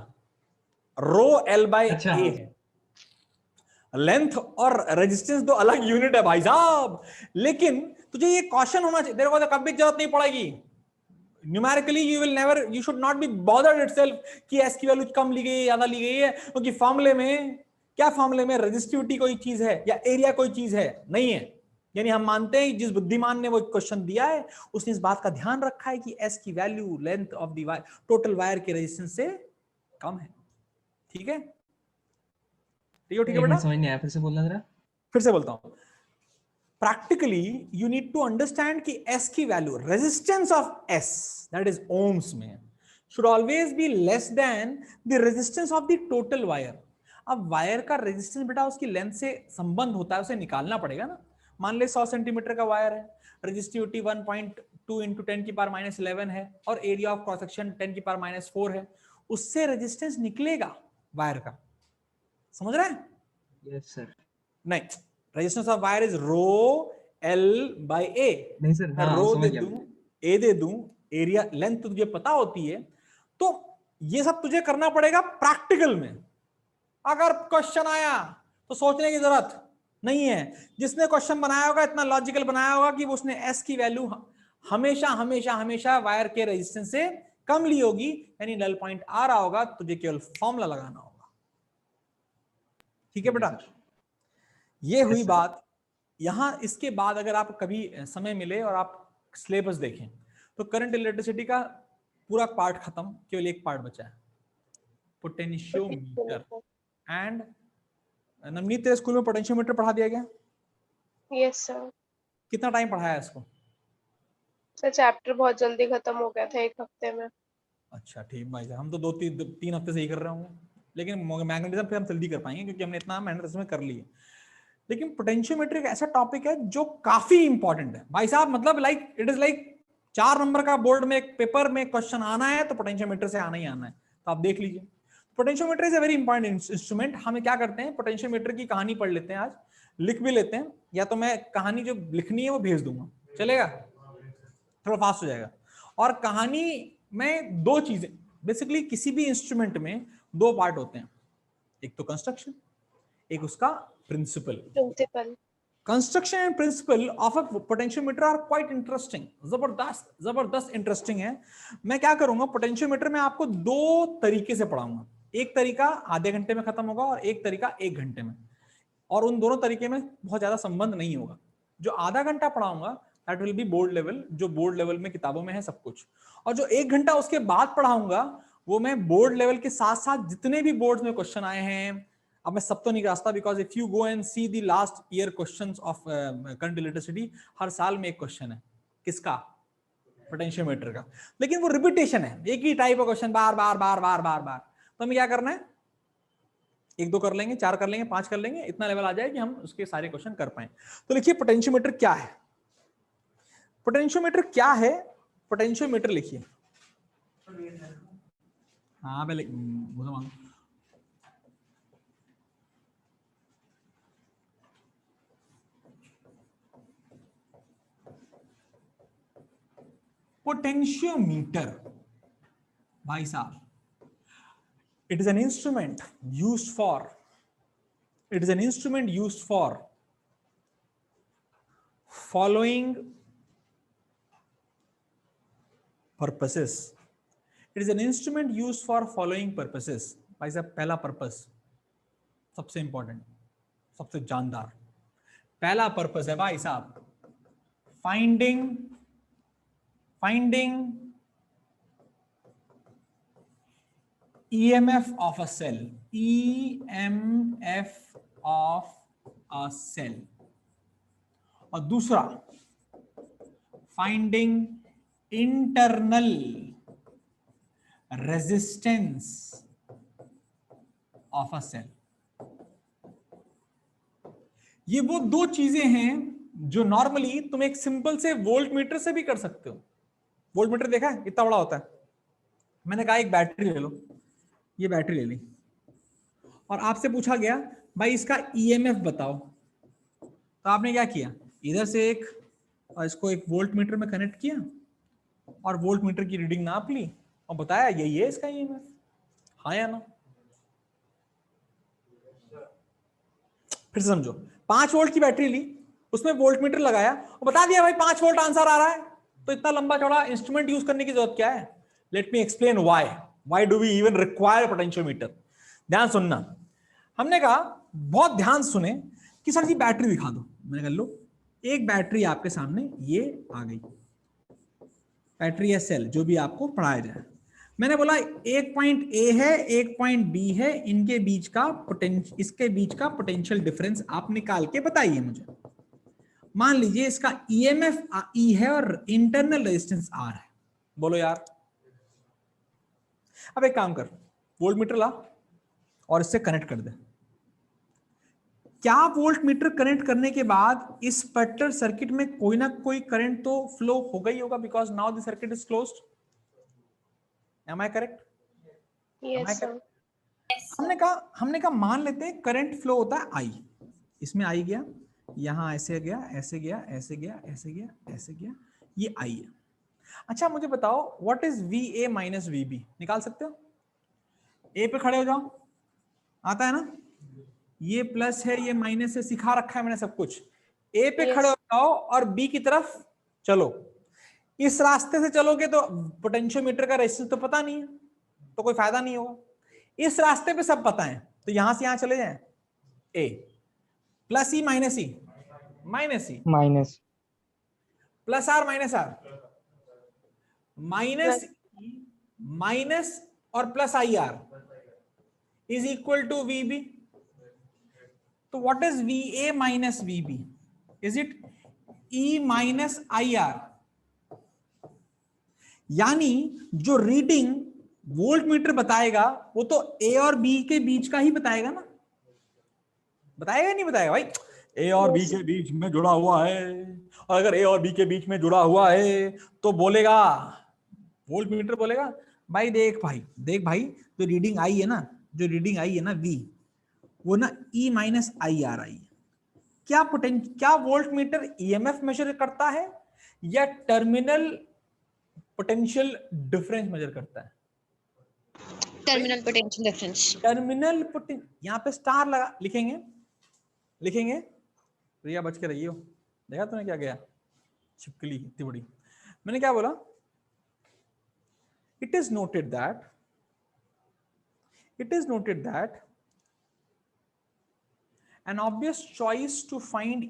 रो L बाय अच्छा, ए है। लेंथ और रेजिस्टेंस 2 अलग यूनिट है भाई साहब। लेकिन तुझे ये क्वेश्चन होना चाहिए, तेरे को तो कभी जरूरत नहीं पड़ेगी numerically, you should not be bothered itself कि एस की वैल्यू कम ली गई है, ज्यादा ली गई है, क्योंकि फॉर्मूले में रेजिस्टिविटी कोई चीज है या एरिया कोई चीज है नहीं है। यानी हम मानते हैं जिस बुद्धिमान ने वो क्वेश्चन दिया है उसने इस बात का ध्यान रखा है कि एस की value length of the wire, total wire के रेजिस्टेंस से कम है। ठीक है, ठीक है बेटा? समझ नहीं आया, फिर से बोलना जरा। फिर से बोलता हूं, practically you need to understand कि एस की value, resistance of S that is ohms में, should always be less than the resistance of the total wire. अब वायर का रेजिस्टेंस बेटा उसकी लेंथ से संबंध होता है, उसे निकालना पड़ेगा ना। मान ले 100 सेंटीमीटर का वायर है, रेजिस्टिविटी 1.2 इंटू 10 की पावर -11 है, और एरिया ऑफ क्रॉस सेक्शन 10 की पावर -4 है, उससे रेजिस्टेंस निकलेगा वायर का, समझ रहे हैं? Yes sir. नहीं, resistance of wire is rho L by A. नहीं सर, हाँ, रो समझ दे गया। दूं, ए दे दूं, एरिया लेंथ तुझे पता होती है, तो ये सब तुझे करना पड़ेगा प्रैक्टिकल में। अगर क्वेश्चन आया तो सोचने की जरूरत नहीं है। जिसने क्वेश्चन बनाया होगा इतना लॉजिकल बनाया होगा कि उसने एस की वैल्यू हमेशा हमेशा हमेशा वायर के रेजिस्टेंस से कम ली होगी, यानी नल पॉइंट आ रहा होगा, तुझे केवल फॉर्मूला लगाना होगा। ठीक है बेटा, ये हुई बात। यहां इसके बाद अगर आप कभी समय मिले और आप सिलेबस देखें तो करंट इलेक्ट्रिसिटी का पूरा पार्ट खत्म, केवल एक पार्ट बचा है, पोटेंशियोमीटर। एंड नवनीत, तेरे स्कूल में पोटेंशियोमीटर पढ़ा दिया गया? Yes sir. कितना टाइम पढ़ाया इसको? सर चैप्टर बहुत जल्दी खत्म हो गया था, 1 हफ्ते में। अच्छा ठीक भाई साहब, हम तो 2-3 हफ्ते से ही कर रहे होंगे, लेकिन मैग्नेटिज्म पे हम जल्दी कर पाएंगे क्योंकि हमने इतना मेहनत इसमें कर ली है। लेकिन पोटेंशियोमीटर एक ऐसा टॉपिक है जो काफी इंपॉर्टेंट है भाई साहब, मतलब like it is like 4 number का बोर्ड में एक पेपर में क्वेश्चन आना है तो पोटेंशियोमीटर से आना ही आना है, तो आप देख लीजिए। Potentiometer is a very important instrument. हमें क्या करते हैं, पोटेंशियोमीटर की कहानी पढ़ लेते हैं आज, लिख भी लेते हैं, या तो मैं कहानी जो लिखनी है वो भेज दूंगा, चलेगा? थोड़ा फास्ट हो जाएगा। और कहानी में 2 चीजें, बेसिकली किसी भी इंस्ट्रूमेंट में 2 पार्ट होते हैं, एक तो कंस्ट्रक्शन, एक उसका principle. Construction and principle of a potentiometer are quite interesting, जबरदस्त इंटरेस्टिंग है। मैं क्या करूंगा, पोटेंशियोमीटर में आपको 2 तरीके से पढ़ाऊंगा। एक तरीका आधे घंटे में खत्म होगा और एक तरीका 1 घंटे में, और उन दोनों तरीके में बहुत ज्यादा संबंध नहीं होगा। जो आधा घंटा पढ़ाऊंगा that will be board level, जो बोर्ड लेवल में किताबों में है सब कुछ, और जो 1 घंटा उसके बाद पढ़ाऊंगा वो मैं बोर्ड लेवल के साथ साथ जितने भी बोर्ड में क्वेश्चन आए हैं, अब मैं सब तो नहीं रास्ता, because if you go and see the last year questions of current electricity, हर साल में एक क्वेश्चन है, किसका? पोटेंशियोमीटर का, लेकिन वो रिपीटेशन है, एक ही टाइप का क्वेश्चन बार बार बार बार बार बार। तो हमें क्या करना है, 1-2 कर लेंगे, 4 कर लेंगे, 5 कर लेंगे, इतना लेवल आ जाए कि हम उसके सारे क्वेश्चन कर पाए। तो लिखिए पोटेंशियोमीटर क्या है। पोटेंशियोमीटर क्या है, पोटेंशियोमीटर लिखिए। हाँ पहले वो तो मांगो। पोटेंशियोमीटर भाई साहब, it is an instrument used for following purposes. It is an instrument used for following purposes. भाई साहब, पहला पर्पस सबसे इंपॉर्टेंट, सबसे जानदार, पहला पर्पस है भाई साहब, finding EMF of a cell, EMF of a cell, और दूसरा finding internal resistance of a cell. ये वो 2 चीजें हैं जो नॉर्मली तुम एक सिंपल से वोल्ट मीटर से भी कर सकते हो। वोल्ट मीटर देखा है कितना बड़ा होता है? मैंने कहा एक बैटरी ले लो, ये बैटरी ले ली, और आपसे पूछा गया भाई इसका ईएमएफ बताओ, तो आपने क्या किया, इधर से एक और इसको एक वोल्ट मीटर में कनेक्ट किया और वोल्ट मीटर की रीडिंग नाप ली और बताया यही है इसका ईएमएफ, हाँ या ना? फिर समझो, 5 वोल्ट की बैटरी ली, उसमें वोल्ट मीटर लगाया और बता दिया भाई 5 वोल्ट आंसर आ रहा है, तो इतना लंबा चौड़ा इंस्ट्रूमेंट यूज करने की जरूरत क्या है? Let me explain why do we even require potentiometer. ध्यान सुनना, हमने कहा बहुत ध्यान सुने कि सर जी बैटरी दिखा दो। मैंने कहा लो, एक बैटरी आपके सामने ये आ गई, बैटरी या सेल जो भी आपको पढ़ाया जाए। मैंने बोला एक पॉइंट ए है, एक पॉइंट बी है, इनके बीच का इसके बीच का पोटेंशियल डिफरेंस आप निकाल के बताइए मुझे। मान लीजिए इसका ईएमएफ ई है और इंटरनल रेजिस्टेंस आर है, बोलो यार। अब एक काम कर, वोल्ट मीटर ला और इससे कनेक्ट कर दे। क्या वोल्ट मीटर कनेक्ट करने के बाद इस पर्टिकुलर सर्किट में कोई ना कोई करंट तो फ्लो होगा ही होगा, because now the circuit is closed. Am I correct? Yes sir. हमने कहा मान लेते हैं करंट फ्लो होता है आई, इसमें आई गया, यहां ऐसे गया, ऐसे गया, ऐसे गया, ऐसे गया, ऐसे गया, ये आई है। अच्छा मुझे बताओ what is VA minus VB, निकाल सकते हो? ए पे खड़े हो जाओ, आता है ना, ये प्लस है ये माइनस है, सिखा रखा है मैंने सब कुछ। ए पे खड़े हो जाओ और बी की तरफ चलो। इस रास्ते से चलोगे तो पोटेंशियोमीटर का रेजिस्टेंस तो पता नहीं है, तो कोई फायदा नहीं होगा। इस रास्ते पे सब पता है, तो यहां से यहां चले जाएं, A plus E minus E, minus E minus plus R minus R, minus minus और plus I R is equal to V B. तो what is V A minus V B? Is it E minus I R? यानी जो reading volt meter बताएगा वो तो ए और B के बीच का ही बताएगा ना, बताएगा नहीं बताएगा भाई? ए और बी के बीच में जुड़ा हुआ है, और अगर ए और बी के बीच में जुड़ा हुआ है तो बोलेगा, वोल्ट मीटर बोलेगा भाई देख भाई जो रीडिंग आई है ना, जो रीडिंग आई है ना वी, वो ना ई माइनस आई आर आई। क्या वोल्ट मीटर ईएमएफ मेजर करता है या टर्मिनल पोटेंशियल डिफरेंस मेजर करता है? Terminal potential difference. Terminal potential, यहाँ पे स्टार लगा लिखेंगे रिया बच के रही हो। देखा तूने क्या गया छिपकली इतनी बड़ी। मैंने क्या बोला? It is noted that an obvious choice to find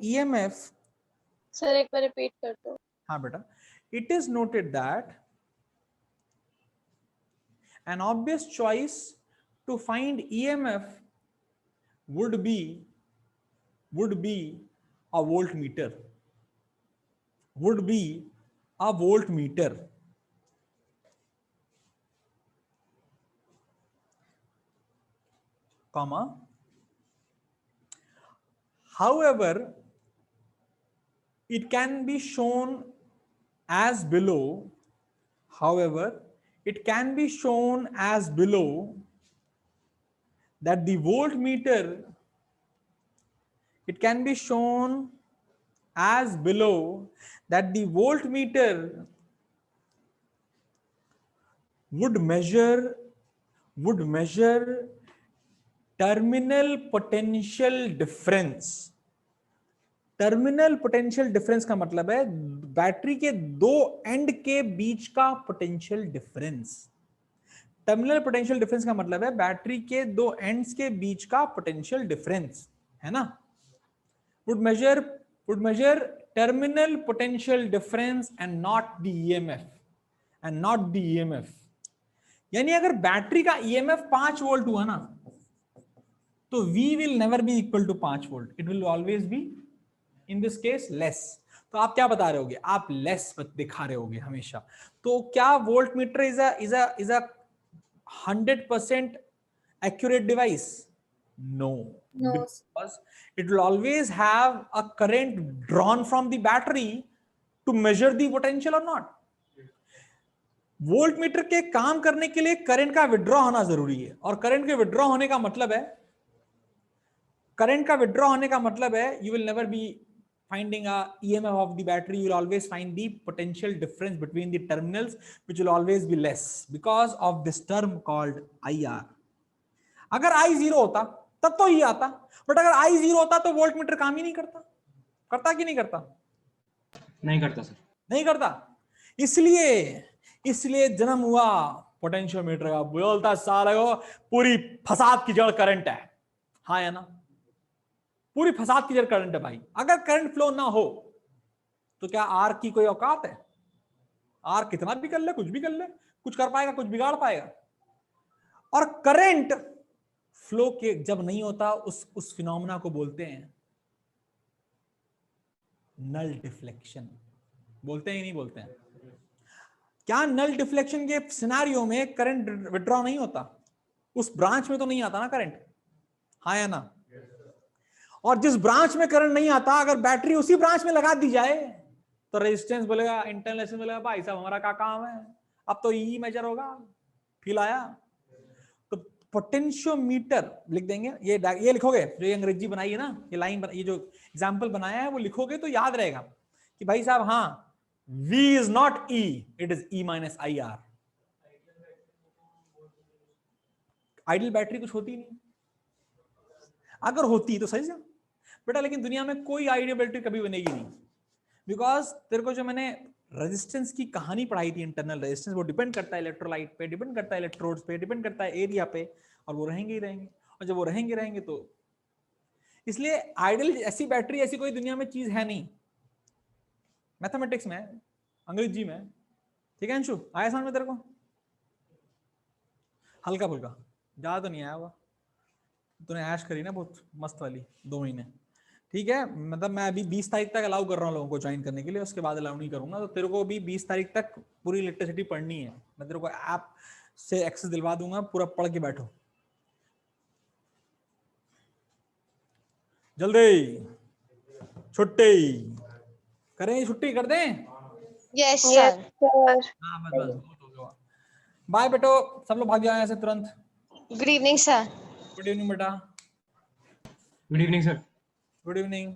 EMF, sir एक बार रिपीट कर दो। हाँ बेटा, it is noted that an obvious choice to find EMF would be a voltmeter, comma, however it can be shown as below, that the voltmeter, would measure terminal potential difference. Terminal potential difference का मतलब है battery के दो and के बीच का potential difference. Terminal potential difference का मतलब है बैटरी के दो एंड्स के बीच का पोटेंशियल डिफरेंस, है ना? would measure terminal potential difference and not the EMF, यानी अगर बैटरी का EMF 5 वोल्ट हुआ ना तो V will never be equal to 5 volt, it will always be in this case less। तो आप क्या बता रहे होगे? आप लेस दिखा रहे होगे हमेशा। तो क्या volt meter is a 100% accurate device? No, because it will always have a current drawn from the battery to measure the potential or not। Volt meter के काम करने के लिए करंट का विड्रॉ होना जरूरी है, और करंट के विड्रॉ होने का मतलब है you will never be finding a EMF of the battery, you will always find the potential difference between the terminals, which will always be less because of this term called IR। अगर I 0 होता तब तो ये आता, but अगर I 0 होता तो volt meter काम ही नहीं करता। करता कि नहीं करता? नहीं करता सर, नहीं करता। इसलिए जन्म हुआ पोटेंशियोमीटर का। बोलता साला को पूरी फसाद की जड़ करंट है, हाँ या ना? पूरी फसाद की जड़ करंट है भाई। अगर करंट फ्लो ना हो तो क्या आर की कोई औकात है? आर कितना भी कर ले, कुछ भी कर ले, कुछ कर पाएगा, कुछ बिगाड़ पाएगा? और करंट फ्लो के जब नहीं होता उस फिनोमेना को बोलते हैं नल डिफ्लेक्शन। बोलते हैं नहीं बोलते हैं? क्या नल डिफ्लेक्शन के सिनेरियो में करंट विड्रॉ नहीं होता? उस ब्रांच में तो नहीं आता ना करंट, हाँ या ना? और जिस ब्रांच में करंट नहीं आता, अगर बैटरी उसी ब्रांच में लगा दी जाए तो रेजिस्टेंस बोलेगा, इंटरनल रेजिस्टेंस बोलेगा भाई साहब हमारा क्या काम है, अब तो ई मेजर होगा। फील आया? तो पोटेंशियोमीटर लिख देंगे, ये लिखोगे जो ये अंग्रेजी बनाई है ना, ये लाइन ये जो एग्जांपल बनाया है वो लिखोगे तो याद रहेगा कि भाई साहब हाँ, V is not E, it is E minus IR। Ideal battery कुछ होती नहीं, अगर होती तो सही से, बेटा लेकिन दुनिया में कोई आइडियल बैटरी कभी बनेगी नहीं, बिकॉज तेरे को जो मैंने रेजिस्टेंस की कहानी पढ़ाई थी, इंटरनल रेजिस्टेंस, वो डिपेंड करता है इलेक्ट्रोलाइट पे, डिपेंड करता है इलेक्ट्रोड्स पे, डिपेंड करता है एरिया पे, और वो रहेंगे ही रहेंगे, और जब वो रहेंगे तो इसलिए आइडियल ऐसी बैटरी ऐसी कोई दुनिया में चीज है नहीं, मैथमेटिक्स में, अंग्रेजी में, ठीक है अंशु, आया समझ में तेरे को? हल्का फुल्का, ज्यादा तो नहीं आया हुआ, तूने ऐश करी ना बहुत मस्त वाली 2 महीने, ठीक है। मतलब मैं अभी 20 तारीख तक अलाउ कर रहा हूँ लोगों को ज्वाइन करने के लिए, उसके बाद अलाउ नहीं करूंगा। तो तेरे को अभी 20 तारीख तक पूरी इलेक्ट्रिसिटी पढ़नी है, मैं तेरे को ऐप से एक्सेस दिलवा दूंगा, पूरा पढ़ के बैठो जल्दी। छुट्टी करें, छुट्टी कर दें? Yes yes sir. सर। हाँ बस बस बहुत हो गया। बाय बेटो, सब लोग भाग जाओ यहाँ से तुरंत। Good evening sir. Good evening बेटा। Good evening sir. Good evening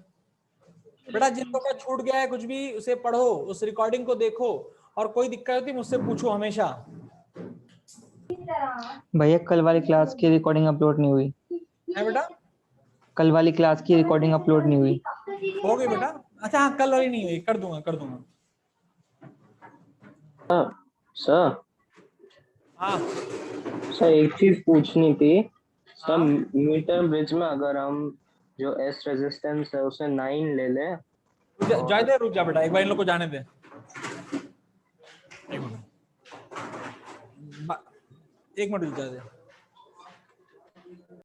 बेटा। जिन लोगों का छूट गया है कुछ भी, उसे पढ़ो, उस रिकॉर्डिंग को देखो, और कोई दिक्कत होती है मुझसे पूछो हमेशा। भैया कल वाली क्लास की रिकॉर्डिंग अपलोड नहीं हुई। है बेटा? कल वाली क्लास की रिकॉर्डिंग अपलोड नहीं हुई। हो गई बेटा? अच्छा हाँ, कल वाली नहीं हुई, कर दूंगा कर दूंगा। सर हाँ सर एक चीज पूछनी थी सर। मीटर ब्रिज में अगर हम जो एस रेजिस्टेंस है उसे 9 ले लें। जाए दे, रुक जा बेटा, एक बार इन लोग को जाने दे। एक मिनट रुक जा दे।